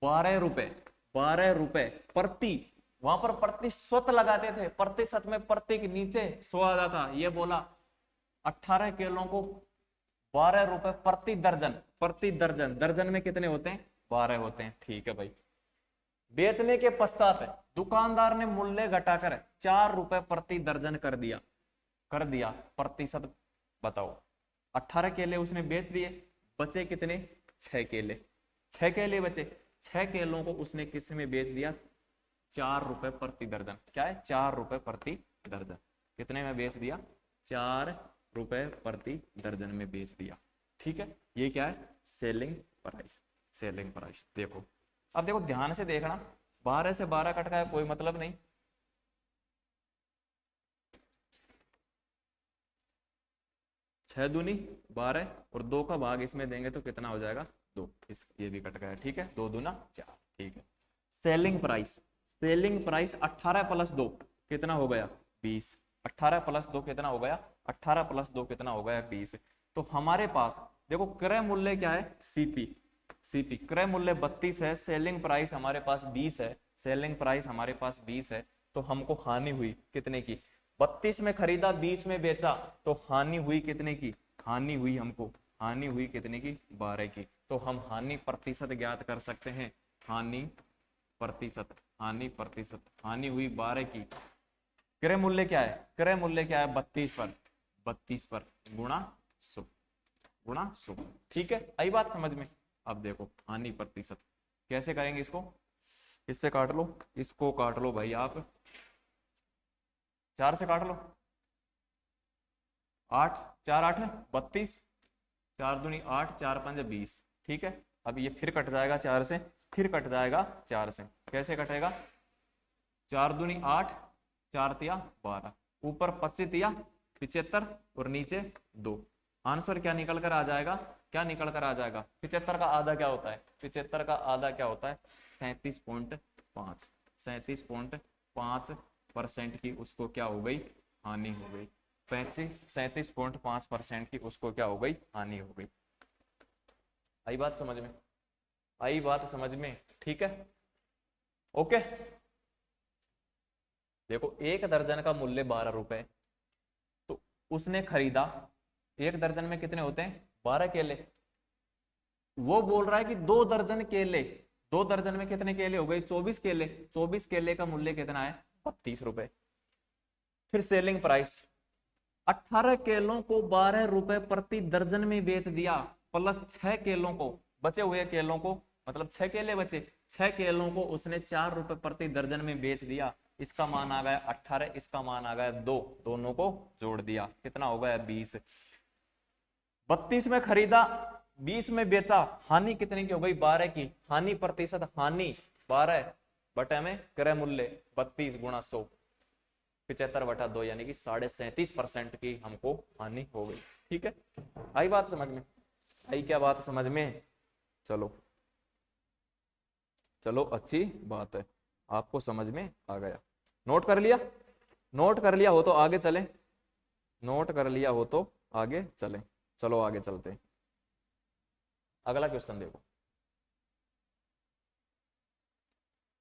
12 रुपए, 12 रुपए प्रति, वहां पर प्रतिशत लगाते थे, प्रतिशत में प्रति के नीचे 100 आ जाता। ये बोला 18 केलों को 12 रुपए प्रति दर्जन, प्रति दर्जन, दर्जन में कितने होते हैं, 12 होते हैं, ठीक है भाई। बेचने के पश्चात दुकानदार ने मूल्य घटाकर 4 रुपए प्रति दर्जन कर दिया, कर दिया। प्रतिशत बताओ, 18 केले उसने बेच दिए, बचे कितने, 6 केले, 6 केले बचे। 6 केलों को उसने किस में बेच दिया, 4 रुपए प्रति दर्जन, क्या है, 4 रुपए प्रति दर्जन, कितने में बेच दिया, 4 रुपए प्रति दर्जन में बेच दिया, ठीक है। ये क्या है, सेलिंग प्राइस, सेलिंग प्राइस। देखो अब देखो ध्यान से देखना, 12 से 12 कट का है, कोई मतलब नहीं। 6 दूनी 12 और 2 का भाग इसमें देंगे तो कितना हो जाएगा, 2, इस ये भी कट गया, ठीक है, 2 दूना 4, ठीक है। Selling price, selling price 18 plus 2 कितना हो गया, 20। 18 प्लस 2 कितना हो गया, 18 प्लस 2 कितना हो गया, 20। तो हमारे पास देखो क्रय मूल्य क्या है, सीपी, सीपी क्रय मूल्य 32 है, सेलिंग प्राइस हमारे पास 20 है, सेलिंग प्राइस हमारे पास 20 है। तो हमको हानि हुई कितने की, 32 में खरीदा 20 में बेचा, तो हानि हुई कितने की, हानि हुई हमको, हानि हुई कितने की, 12 की। तो हम हानि प्रतिशत ज्ञात कर सकते हैं, हानि प्रतिशत, हानि प्रतिशत, हानि हुई 12 की। क्रय मूल्य क्या है, क्रय मूल्य क्या है 32 पर, 32 पर गुणा 100, गुणा 100। ठीक है, आई बात समझ में। अब देखो हानि प्रतिशत कैसे करेंगे इसको, इससे काट लो, इसको काट लो भाई आप, 4 से काट लो, 8 4 8 32, 4 दूनी 8, 4 5 20। ठीक है, अब ये फिर कट जाएगा 4 से, फिर कट जाएगा 4 से, कैसे कटेगा, 4 दूनी 8, 4 तिया 12, ऊपर 25 तिया 75 और नीचे 2। आंसर क्या निकल कर आ जाएगा, क्या निकल कर आ जाएगा, 75 का आधा क्या होता है, 75 का आधा क्या होता है 37.5, 37.5% की उसको क्या हो गई, हानि हो गई। 37.5% की उसको क्या हो गई, हानि हो गई। आई बात समझ में, आई बात समझ में। ठीक है, ओके। देखो एक दर्जन का मूल्य 12 रुपए, तो उसने खरीदा, एक दर्जन में कितने होते हैं 12 केले, वो बोल रहा है कि 2 दर्जन केले, 2 दर्जन में कितने केले हो गए 24 केले, 24 केले का मूल्य कितना है 32 रुपए। फिर सेलिंग प्राइस, 18 केलों को 12 रुपए प्रति दर्जन में बेच दिया, प्लस 6 केलों को, बचे हुए केलों को, मतलब 6 केले बचे, 6 केलों को उसने 4 रुपए प्रति दर्जन में बेच दिया। इसका मान आ गया 18, इसका मान आ गया 2, दोनों को जोड़ दिया कितना हो गया 20। 32 में खरीदा, 20 में बेचा, हानि कितने की हो गई 12 की, हानि प्रतिशत, हानि 12 बटे में क्रय मूल्य 32 गुणा 100, 75/2 यानी कि 37.5% की हमको हानि हो गई। ठीक है, आई बात समझ में, आई क्या बात समझ में, चलो चलो अच्छी बात है, आपको समझ में आ गया। नोट कर लिया, नोट कर लिया हो तो आगे चले, नोट कर लिया हो तो आगे चले, चलो आगे चलते हैं। अगला क्वेश्चन देखो,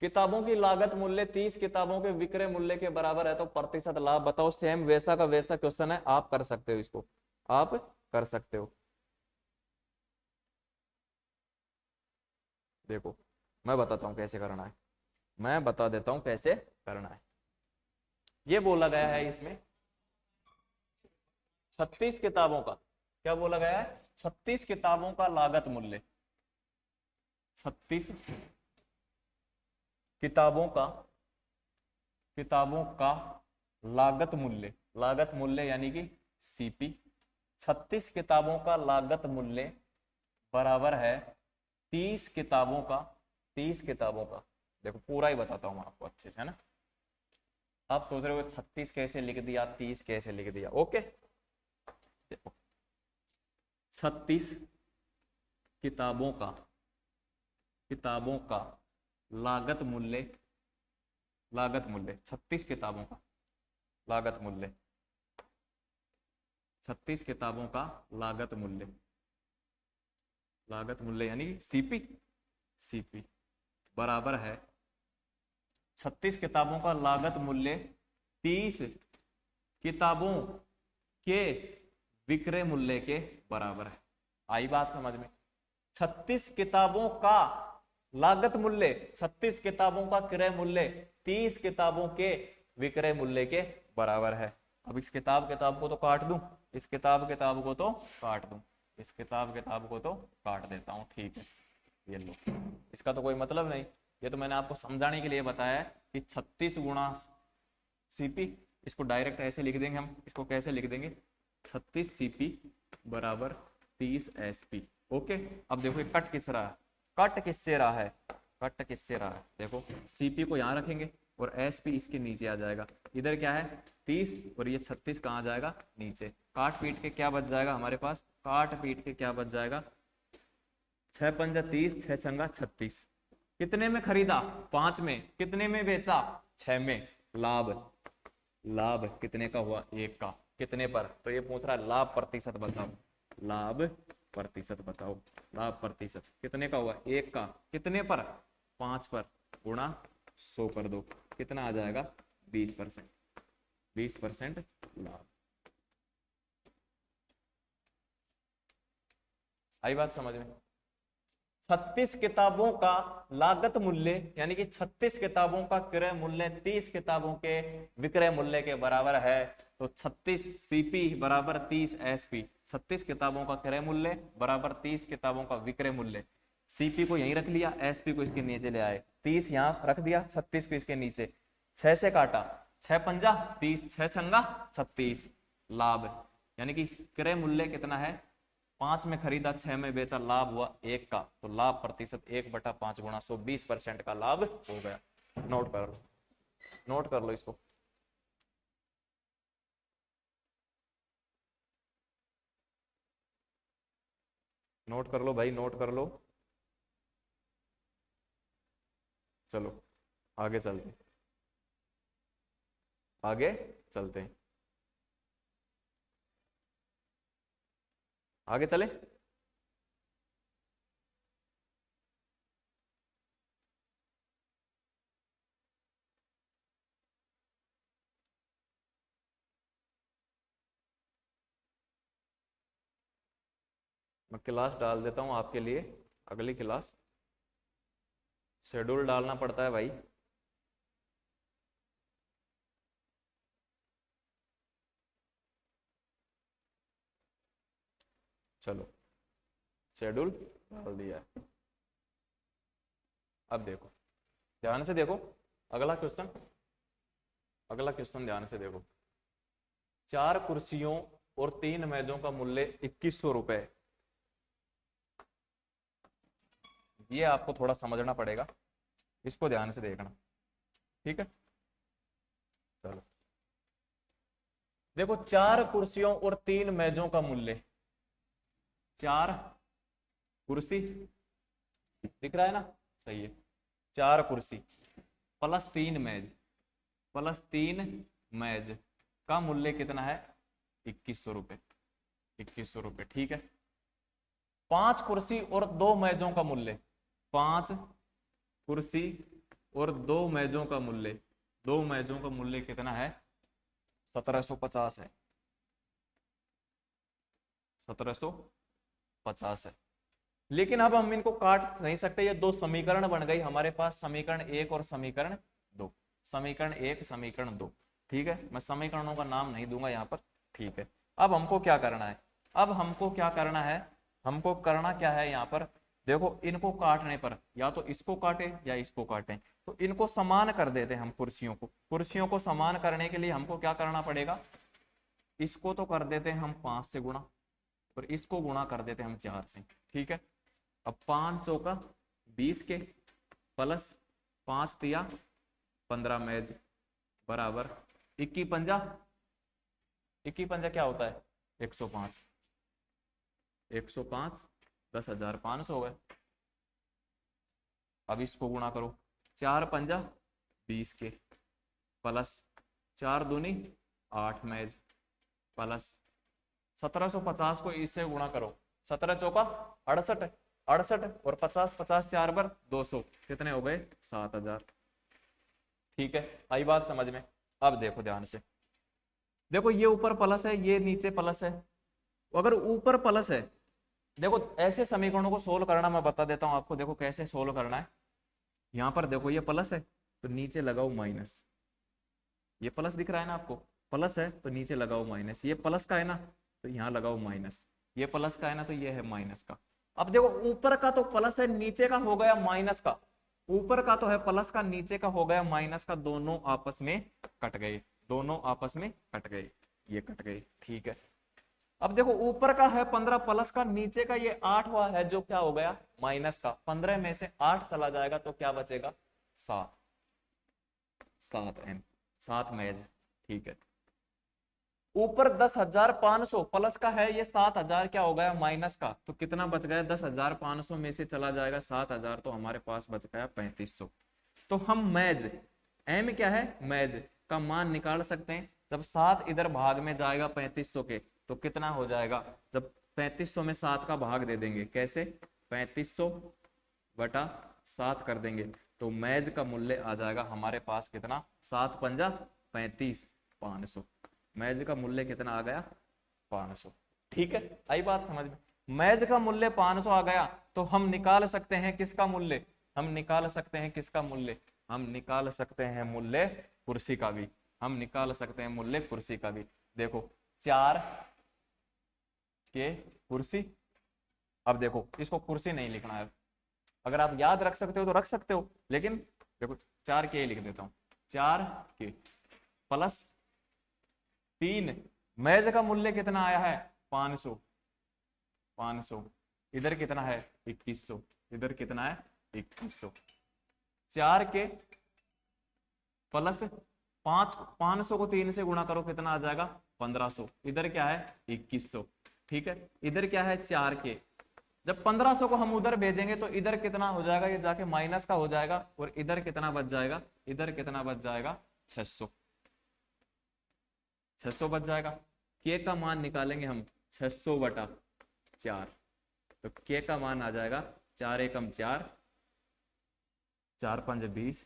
किताबों की लागत मूल्य 30 किताबों के विक्रय मूल्य के बराबर है तो प्रतिशत लाभ बताओ। सेम वैसा का वैसा क्वेश्चन है, आप कर सकते हो इसको, आप कर सकते हो। देखो मैं बताता हूं कैसे करना है, मैं बता देता हूं कैसे करना है। ये बोला गया है इसमें 36 किताबों का, क्या बोला गया है 36 किताबों का लागत मूल्य, 36 किताबों का, किताबों का लागत मूल्य, लागत मूल्य यानी कि सीपी, 36 किताबों का लागत मूल्य बराबर है 30 किताबों का, 30 किताबों का। देखो पूरा ही बताता हूं आपको अच्छे से, है ना। आप सोच रहे हो 36 कैसे लिख दिया 30 कैसे लिख दिया, ओके। देखो 36 किताबों का, किताबों का लागत मूल्य, लागत मूल्य 36 किताबों का लागत मूल्य, 36 किताबों का लागत मूल्य, लागत मूल्य यानी सीपी, सीपी बराबर है 36 किताबों का लागत मूल्य 30 किताबों के विक्रय मूल्य के बराबर है। आई बात समझ में, 36 किताबों का लागत मूल्य, 36 किताबों का क्रय मूल्य 30 किताबों के विक्रय मूल्य के बराबर है। अब इस किताब किताब को तो काट दूं, इस किताब किताब को तो काट दूं, इस किताब किताब को तो काट देता हूं, ठीक है। ये लो, इसका तो कोई मतलब नहीं, ये तो मैंने आपको समझाने के लिए बताया है कि 36 गुणा सीपी, इसको डायरेक्ट ऐसे लिख देंगे हम, इसको कैसे लिख देंगे 36 सीपी बराबर 30 एसपी, ओके। अब देखो ये कट किस रहा है, कट किससे रहा है, कट किससे रहा है, देखो सीपी को यहाँ रखेंगे और एसपी इसके नीचे आ जाएगा, इधर क्या है 30 और ये 36 कहाँ जाएगा नीचे, काट पीट के क्या बच जाएगा हमारे पास, काट पीट के क्या बच जाएगा 6 पंजा 30, 6 छंगा 36। कितने में खरीदा 5 में, कितने में बेचा 6 में, लाभ, लाभ कितने का हुआ 1 का, कितने पर, तो ये पूछ रहा है लाभ प्रतिशत बताओ, लाभ प्रतिशत बताओ, लाभ प्रतिशत कितने का हुआ 1 का, कितने पर 5 पर, गुणा 100 कर दो, कितना आ जाएगा 20%, 20% लाभ। आई बात समझ में, 36 किताबों का लागत मूल्य यानी कि 36 किताबों का क्रय मूल्य 30 किताबों के विक्रय मूल्य के बराबर है। तो 36 सीपी बराबर 30 एसपी। 36 किताबों का क्रय मूल्य बराबर 30 किताबों का विक्रय मूल्य। सीपी को यहीं रख लिया, एसपी को इसके नीचे ले आए, 30 यहां रख दिया, 36 को इसके नीचे, 6 से काटा, 6 पंजा 30, 6 छंगा 36, लाभ यानी कि क्रय मूल्य कितना है, 5 में खरीदा 6 में बेचा, लाभ हुआ 1 का। तो लाभ प्रतिशत 1/5 गुणा 100, 20% का लाभ हो गया। नोट कर लो, नोट कर लो इसको। नोट कर लो भाई, नोट कर लो। चलो आगे चलते, आगे चलते हैं, आगे चले। मैं क्लास डाल देता हूं आपके लिए, अगली क्लास। शेड्यूल डालना पड़ता है भाई। चलो शेड्यूल डाल दिया है। अब देखो, ध्यान से देखो, अगला क्वेश्चन, अगला क्वेश्चन ध्यान से देखो। 4 कुर्सियों और 3 मेजों का मूल्य 2100 रुपए। ये आपको थोड़ा समझना पड़ेगा, इसको ध्यान से देखना, ठीक है। चलो देखो, 4 कुर्सियों और 3 मेजों का मूल्य, 4 कुर्सी दिख रहा है ना, सही है, 4 कुर्सी प्लस 3 मेज, प्लस 3 मेज का मूल्य कितना है, 2100 रुपए, 2100 रुपए, ठीक है। 5 कुर्सी और 2 मेजों का मूल्य, 5 कुर्सी और 2 मेजों का मूल्य, 2 मेजों का मूल्य कितना है, 1750 है, 1750 है। लेकिन अब हम इनको काट नहीं सकते, ये दो समीकरण बन गई हमारे पास, समीकरण 1 और समीकरण 2, समीकरण 1 समीकरण 2, ठीक है। मैं समीकरणों का नाम नहीं दूंगा यहाँ पर, ठीक है। अब हमको क्या करना है, अब हमको क्या करना है, हमको करना क्या है यहाँ पर, देखो इनको काटने पर या तो इसको काटे या इसको काटें, तो इनको समान कर देते हैं हम कुर्सियों को। कुर्सियों को समान करने के लिए हमको क्या करना पड़ेगा, इसको तो कर देते हैं हम 5 से गुणा, और इसको गुणा कर देते हैं हम 4 से, ठीक है। अब 5 चौका 20 के प्लस 5 तिया 15 मेज बराबर 21 पंजा, 21 पंजा क्या होता है, 105, 105 10,500 हो गए। अब इसको गुणा करो, 4 पंजा 20 के प्लस 4 दूनी 8 मेज प्लस 1750 को इससे गुणा करो, 17 चौका 68, 68 और 50, 50 4 बार 200, कितने हो गए, 7000, ठीक है। आई बात समझ में। अब देखो ध्यान से, देखो ये ऊपर प्लस है, ये नीचे प्लस है, अगर ऊपर प्लस है, देखो ऐसे समीकरणों को सोल्व करना मैं बता देता हूं आपको, देखो कैसे सोल्व करना है। यहां पर देखो ये प्लस है तो नीचे लगाओ माइनस, ये प्लस दिख रहा है ना आपको, प्लस है तो नीचे लगाओ माइनस, ये प्लस का है ना तो यहाँ लगाओ माइनस, ये प्लस का है ना तो ये है माइनस का। अब देखो ऊपर का तो प्लस है, नीचे का हो गया माइनस का, ऊपर का तो है प्लस का, नीचे का हो गया माइनस का, दोनों आपस में कट गए, दोनों आपस में कट गए, ये कट गए, ठीक है। अब देखो ऊपर का है 15 प्लस का, नीचे का ये 8 हुआ है जो क्या हो गया, माइनस का, 15 में से 8 चला जाएगा तो क्या बचेगा, 7, 7 एम, 7 मेज, ठीक है। ऊपर 10,500 प्लस का है, ये 7,000 क्या हो गया, माइनस का, तो कितना बच गया, 10,500 में से चला जाएगा 7,000, तो हमारे पास बच गया 3500। तो हम मैज, एम क्या है, मैज का मान निकाल सकते हैं। जब 7 इधर भाग में जाएगा 3500 के, तो कितना हो जाएगा, जब 3500 में 7 का भाग दे देंगे, कैसे, 3500 बटा 7 कर देंगे, तो मैज का मूल्य आ जाएगा हमारे पास कितना, 7 पंजा 35, 500, मैज का मूल्य कितना आ गया, 500, ठीक है। आई बात समझ में। मेज का मूल्य 500 आ गया, तो हम निकाल सकते हैं किसका मूल्य, हम निकाल सकते हैं किसका मूल्य, हम निकाल सकते हैं मूल्य कुर्सी का भी, हम निकाल सकते हैं मूल्य कुर्सी का भी। देखो 4 के कुर्सी, अब देखो इसको कुर्सी नहीं लिखना है, अगर आप याद रख सकते हो तो रख सकते हो, लेकिन देखो 4 के लिख देता हूं, 4 के प्लस 3, मेज का मूल्य कितना आया है 500, 500 इधर कितना है 2100, इधर कितना है 2100, 4 के प्लस 500 को 3 से गुणा करो कितना आ जाएगा 1500, इधर क्या है 2100, ठीक है, इधर क्या है 4 के, जब 1500 को हम उधर भेजेंगे तो इधर कितना हो जाएगा, ये जाके माइनस का हो जाएगा, और इधर कितना बच जाएगा, इधर कितना बच जाएगा 600, 600 बच जाएगा। के का मान निकालेंगे हम 600 बटा 4, तो के का मान आ जाएगा 4 एकम 4, 4 पंज 20,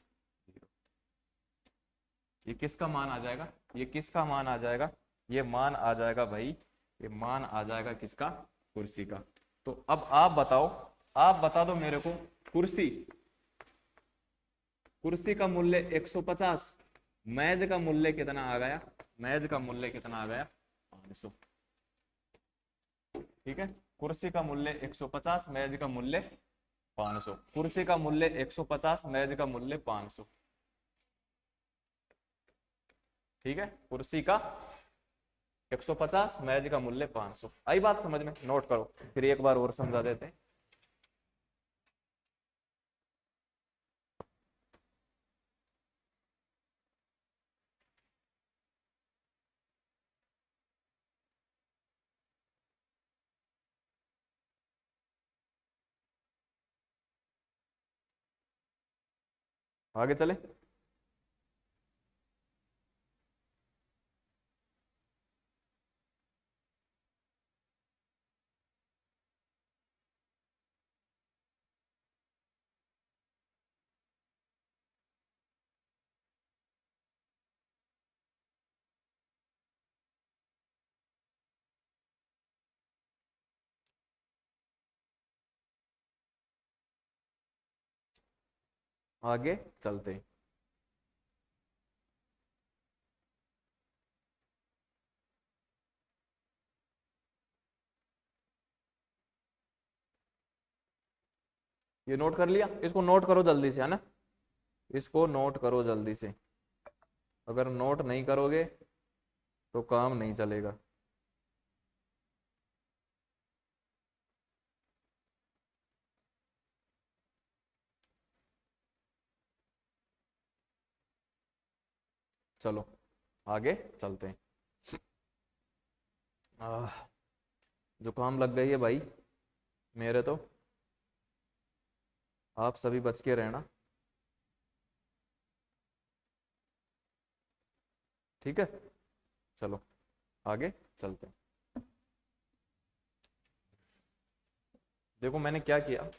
ये किसका मान आ जाएगा, ये किसका मान आ जाएगा, ये मान आ जाएगा भाई, ये मान आ जाएगा किसका, कुर्सी का। तो अब आप बताओ, आप बता दो मेरे को, कुर्सी, कुर्सी का मूल्य 150, मेज का मूल्य कितना आ गया, मेज का मूल्य कितना आ गया 500, ठीक है, कुर्सी का मूल्य 150, मेज का मूल्य 500, कुर्सी का मूल्य 150, मेज का मूल्य 500, ठीक है, कुर्सी का 150, मेज का मूल्य 500। आई बात समझ में, नोट करो, फिर एक बार और समझा देते हैं। आगे चले, आगे चलते हैं। ये नोट कर लिया, इसको नोट करो जल्दी से, है ना, इसको नोट करो जल्दी से, अगर नोट नहीं करोगे तो काम नहीं चलेगा। चलो आगे चलते हैं। जुकाम लग गई है भाई मेरे तो, आप सभी बच के रहना, ठीक है, चलो आगे चलते हैं। देखो मैंने क्या किया,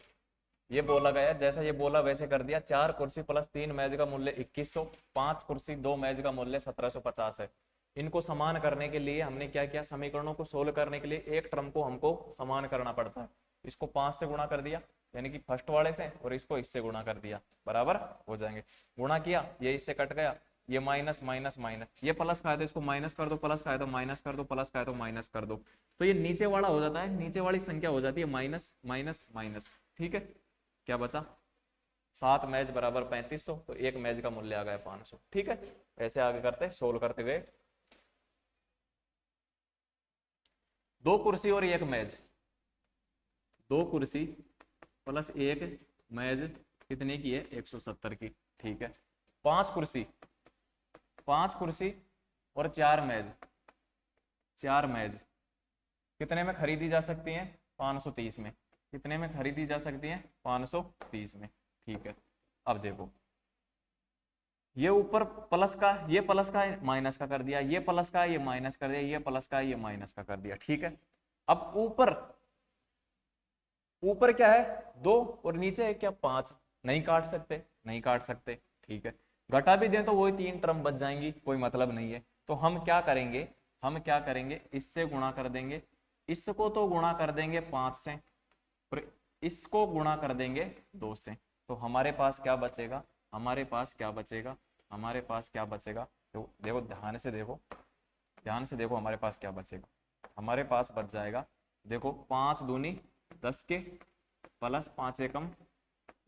ये बोला गया, जैसा ये बोला वैसे कर दिया, 4 कुर्सी प्लस 3 मेज का मूल्य 2100, 5 कुर्सी 2 मेज का मूल्य 1750 है। इनको समान करने के लिए हमने क्या किया, समीकरणों को सोल्व करने के लिए एक टर्म को हमको समान करना पड़ता है, इसको 5 से गुणा कर दिया, यानी कि फर्स्ट वाले से, और इसको इससे गुणा कर दिया, बराबर हो जाएंगे, गुणा किया, ये इससे कट गया, ये माइनस माइनस माइनस, ये प्लस का है तो इसको माइनस कर दो, प्लस का है तो माइनस कर दो, प्लस का है तो माइनस कर दो, तो ये नीचे वाला हो जाता है, नीचे वाली संख्या हो जाती है माइनस माइनस माइनस, ठीक है, क्या बचा 7 मेज बराबर 3500, तो एक मेज का मूल्य आ गया 500, ठीक है, ऐसे आगे करते सोल्व करते गए। 2 कुर्सी और 1 मेज, 2 कुर्सी प्लस 1 मेज कितने की है 170 की, ठीक है, 5 कुर्सी, 5 कुर्सी और 4 मेज, 4 मेज कितने में खरीदी जा सकती हैं 530 में, कितने में खरीदी जा सकती हैं 530 में, ठीक है। अब देखो ये ऊपर प्लस का, ये प्लस का माइनस का कर दिया, ये प्लस का ये माइनस कर दिया, ये प्लस का ये माइनस का कर दिया, ठीक है। अब ऊपर, ऊपर क्या है 2 और नीचे है क्या 5, नहीं काट सकते, नहीं काट सकते, ठीक है, घटा भी दें तो वही 3 टर्म बच जाएंगी, कोई मतलब नहीं है, तो हम क्या करेंगे, हम क्या करेंगे, इससे गुणा कर देंगे, इसको तो गुणा कर देंगे 5 से और इसको गुणा कर देंगे 2 से, तो हमारे पास क्या बचेगा, हमारे पास क्या बचेगा, हमारे पास क्या बचेगा। तो देखो ध्यान से देखो, ध्यान से देखो हमारे पास क्या बचेगा। हमारे पास बच जाएगा, देखो 5 दूनी 10 के प्लस 5 एकम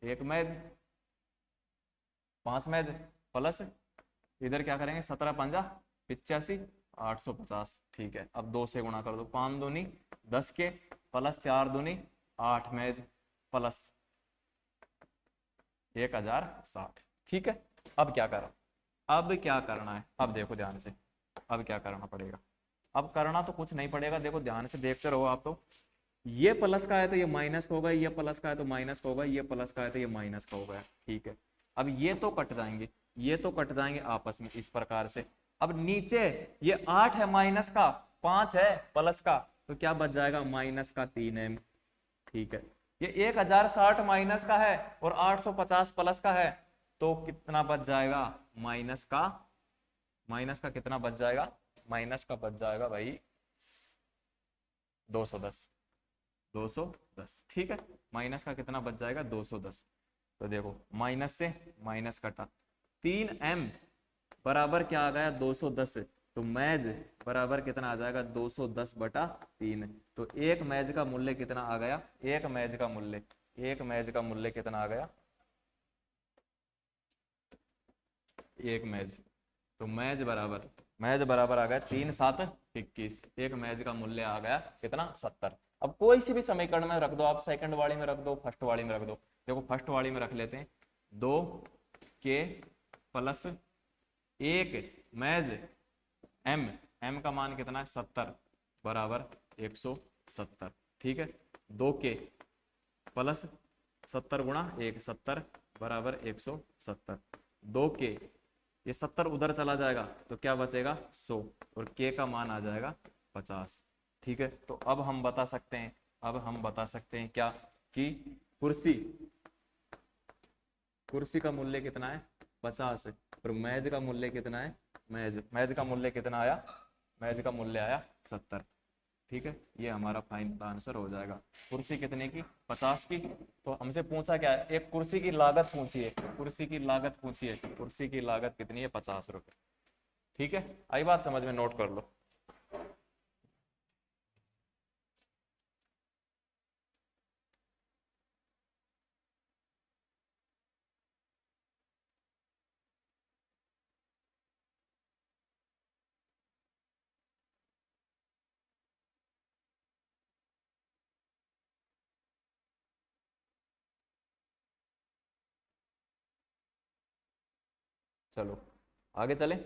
1 मैज, 5 मैज प्लस इधर क्या करेंगे 17 पंजा 85 850। ठीक है, अब 2 से गुणा कर दो, 5 दूनी 10 के प्लस 4 दूनी 8 मैज प्लस 1060। ठीक है, अब क्या करा, अब क्या करना है, अब देखो ध्यान से, अब क्या करना पड़ेगा। अब करना तो कुछ नहीं पड़ेगा, देखो ध्यान से देखते रहो आप। तो ये प्लस का है तो ये माइनस का होगा, ये प्लस का है तो माइनस का होगा, ये प्लस का है तो ये माइनस का होगा। ठीक है, अब ये तो कट जाएंगे, ये तो कट जाएंगे आपस में इस प्रकार से। अब नीचे ये 8 है माइनस का, 5 है प्लस का, तो क्या बच जाएगा माइनस का 3m। ठीक है, ये 1060 माइनस का है और 850 प्लस का है, तो कितना बच जाएगा माइनस का, माइनस का कितना बच जाएगा, माइनस का बच जाएगा भाई 210, 210। ठीक है, माइनस का कितना बच जाएगा 210। तो देखो माइनस से माइनस कटा, 3m बराबर क्या आ गया 210, तो मैज बराबर कितना आ जाएगा 210 बटा 3। तो एक मैज का मूल्य कितना आ गया, एक मैज का मूल्य, एक मैज का मूल्य कितना आ गया, एक मैज, तो मैज बराबर आ गया 3 7 21, एक मैज का मूल्य आ गया कितना 70। अब कोई सी भी समीकरण में रख दो आप, सेकंड वाली में रख दो, फर्स्ट वाली में रख दो। देखो फर्स्ट वाली में रख लेते हैं, 2 के प्लस 1 मैज m का मान कितना है 70 बराबर 170। ठीक है, 2 के प्लस 70 गुणा 1 70 बराबर 170, 2 के ये 70 उधर चला जाएगा तो क्या बचेगा 100 और k का मान आ जाएगा 50। ठीक है, तो अब हम बता सकते हैं, अब हम बता सकते हैं क्या कि कुर्सी, कुर्सी का मूल्य कितना है 50 और मेज का मूल्य कितना है, मेज का मूल्य कितना आया, मेज का मूल्य आया 70। ठीक है, ये हमारा फाइनल आंसर हो जाएगा। कुर्सी कितने की 50 की, तो हमसे पूछा क्या है, एक कुर्सी की लागत पूछी है, कुर्सी की लागत पूछी है, कुर्सी की लागत कितनी है 50 रुपए। ठीक है, आई बात समझ में, नोट कर लो। चलो आगे चलें,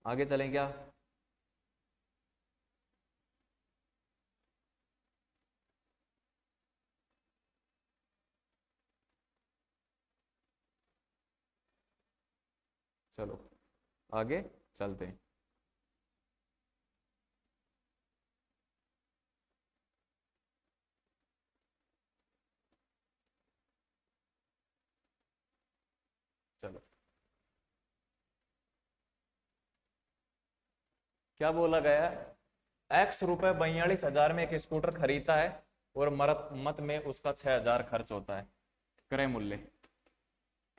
आगे चलें क्या, चलो आगे चलते हैं। चलो क्या बोला गया है, x रुपए 42,000 में एक स्कूटर खरीदता है और मरम्मत में उसका 6,000 खर्च होता है। क्रय मूल्य,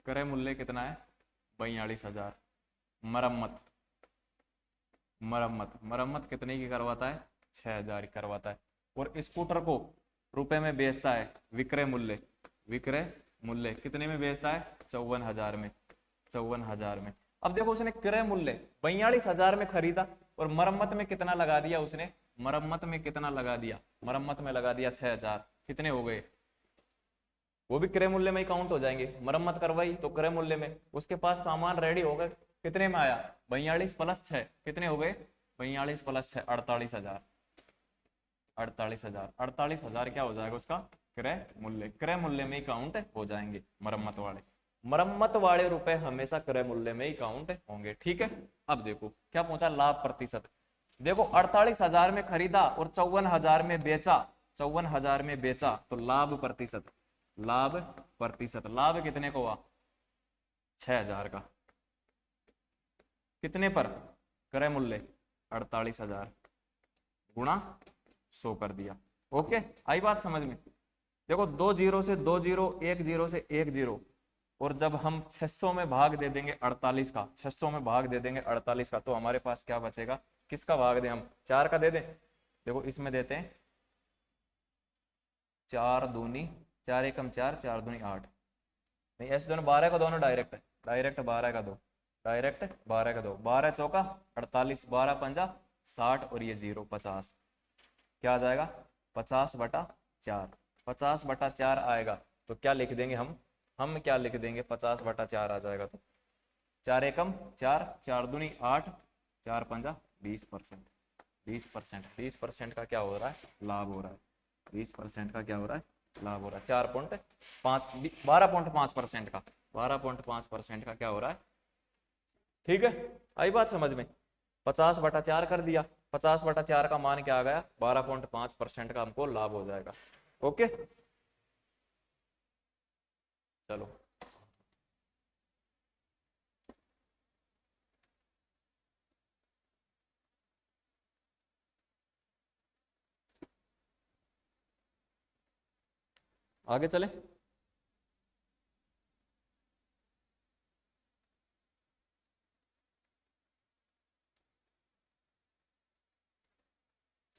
क्रय मूल्य कितना है 42,000, मरम्मत, मरम्मत मरम्मत कितने की करवाता है 6,000 करवाता है, और स्कूटर को रुपए में बेचता है, विक्रय मूल्य, विक्रय मूल्य कितने में बेचता है 54,000 में, 54,000 में। अब देखो उसने क्रय मूल्य 42,000 में खरीदा और मरम्मत में कितना लगा दिया उसने, मरम्मत में कितना लगा दिया, मरम्मत में लगा दिया 6,000, कितने हो गए, वो भी क्रय मूल्य में ही काउंट हो जाएंगे। मरम्मत करवाई तो क्रय मूल्य में, उसके पास सामान रेडी हो गए, कितने में आया 42 प्लस 6 कितने हो गए, 42 प्लस 6 48,000, 48,000, 48,000 क्या हो जाएगा उसका क्रय मूल्य, क्रय मूल्य में ही काउंट हो जाएंगे मरम्मत वाले, मरम्मत वाले रुपए हमेशा क्रय मूल्य में ही काउंट होंगे। ठीक है, अब देखो क्या पूछा लाभ प्रतिशत, देखो 48,000 में खरीदा और 54,000 में बेचा, 54,000 में बेचा, तो लाभ प्रतिशत, लाभ प्रतिशत, लाभ कितने को हुआ 6,000 का, कितने पर क्रय मूल्य 48,000 गुणा शो कर दिया। ओके, आई बात समझ में। देखो 2 जीरो से 2 जीरो, 1 जीरो से 1 जीरो, और जब हम 600 में भाग दे देंगे 48 का, 600 में भाग दे देंगे 48 का, तो हमारे पास क्या बचेगा? किसका भाग दें हम? 4 का दे दें। देखो इसमें देते हैं 4 दूनी 4 एकम 4, 4 दूनी 8, नहीं ऐसे दोनों 12 का दोनों डायरेक्ट, डायरेक्ट 12 का दो, डायरेक्ट 12 का दो, 12 चौका 48, 12 पंजा 60, और ये 0 50, क्या आ जाएगा? 50/4, 50/4 आएगा। तो क्या लिख देंगे हम क्या लिख देंगे? 50/4 आ जाएगा। तो 4 एकम 4, 4 दूनी 8, 4 पंजा 20%, 20%, 20% का क्या हो रहा है? लाभ हो रहा है। 20% का क्या हो रहा है? लाभ हो रहा है। 12.5% का, 12.5% का क्या हो रहा है? ठीक है, आई बात समझ में। 50/4 कर दिया, 50/4 का मान क्या आ गया? 12.5% का हमको लाभ हो जाएगा। ओके, चलो आगे चले।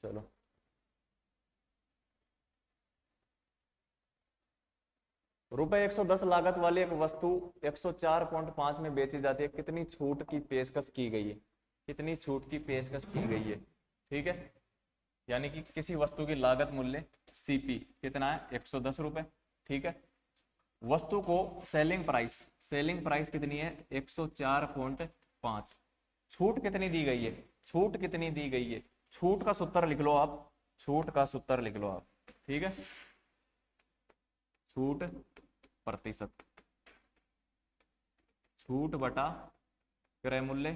चलो रुपए 110 लागत वाली एक वस्तु 104.5 में बेची जाती है, कितनी छूट की पेशकश की गई है? कितनी छूट की पेशकश की गई है? ठीक है, यानी कि किसी वस्तु की लागत मूल्य सीपी कितना है? 110 रुपए। ठीक है, वस्तु को सेलिंग प्राइस कितनी है? 104.5। छूट कितनी दी गई है? छूट कितनी दी गई है? छूट का सूत्र लिख लो आप, छूट का सूत्र लिख लो आप। ठीक है, छूट प्रतिशत, छूट बटा क्रय मूल्य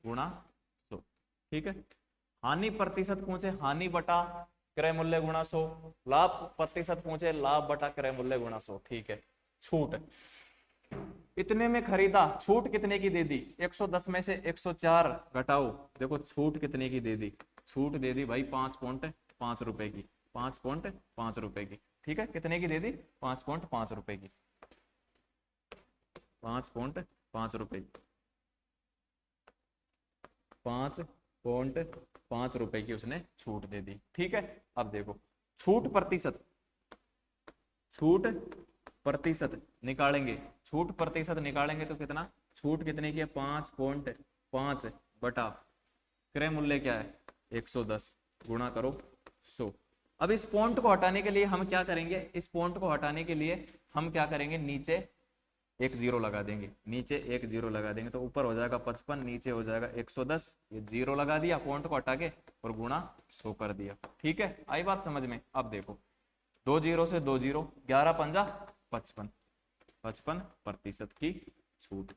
गुणा 100। ठीक है, हानि प्रतिशत पूछे हानि बटा क्रय मूल्य गुणा 100, लाभ प्रतिशत पूछे लाभ बटा क्रय मूल्य गुणा 100। ठीक है, छूट इतने में खरीदा, छूट कितने की दे दी? 110 में से 104 घटाओ, देखो छूट कितने की दे दी? छूट दे दी भाई 5.5 रुपए की, 5.5 रुपए की। ठीक है, कितने की दे दी? 5.5 रुपए की, 5.5 रुपए की, 5.5 रुपए की उसने छूट दे दी। ठीक है, अब देखो छूट प्रतिशत, छूट प्रतिशत निकालेंगे, छूट प्रतिशत निकालेंगे तो कितना? छूट कितने की है? 5.5 बटा क्रय मूल्य क्या है? 110, गुणा करो 100। अब इस पॉइंट को हटाने के लिए हम क्या करेंगे? इस पॉइंट को हटाने के लिए हम क्या करेंगे? नीचे एक जीरो लगा देंगे, नीचे एक जीरो लगा देंगे, तो ऊपर हो जाएगा 55, नीचे हो जाएगा 110, ये जीरो लगा दिया पॉइंट को हटा के, और गुणा 100 कर दिया। ठीक है, आई बात समझ में। अब देखो 2 जीरो से 2 जीरो, 11 पंजा 55, 55% की छूट,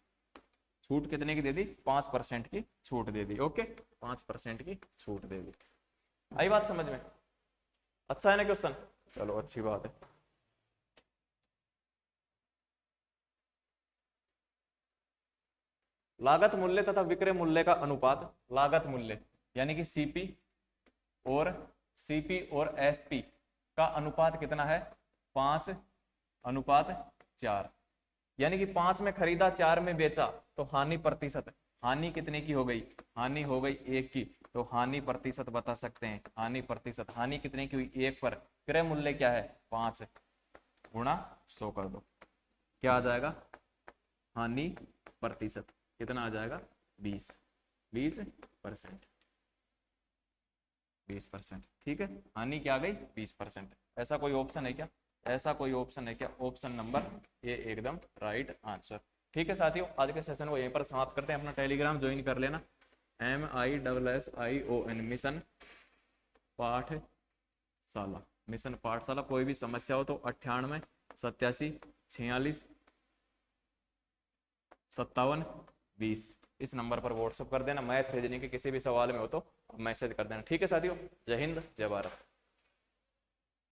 छूट कितने की दे दी? 5% की छूट दे दी। ओके, 5% की छूट दे दी। आई बात समझ में? अच्छा है ना क्वेश्चन? चलो अच्छी बात है। लागत मूल्य तथा विक्रय मूल्य का अनुपात, लागत मूल्य यानी कि सीपी और एसपी का अनुपात कितना है? 5:4, यानी कि 5 में खरीदा 4 में बेचा, तो हानि प्रतिशत, हानि कितने की हो गई? हानि हो गई 1 की, तो हानि प्रतिशत बता सकते हैं। हानि प्रतिशत, हानि कितने की हुई? 1 पर। क्रय मूल्य क्या है? 5 गुणा 100 कर दो, क्या आ जाएगा? हानि प्रतिशत कितना आ जाएगा? 20%, 20%। ठीक है, हानि क्या आ गई? 20%। ऐसा कोई ऑप्शन है क्या? ऐसा कोई ऑप्शन है क्या? ऑप्शन नंबर ए एकदम राइट आंसर। ठीक है साथियों, आज के सेशन को यहीं पर समाप्त करते हैं। अपना टेलीग्राम ज्वाइन कर लेना, MISSION मिशन पाठशाला, मिशन पाठशाला। कोई भी समस्या हो तो 98 87 46 57 20 इस नंबर पर व्हाट्सएप कर देना। मैथ रीजनिंग के किसी भी सवाल में हो तो मैसेज कर देना। ठीक है साथियों, जय हिंद, जय भारत।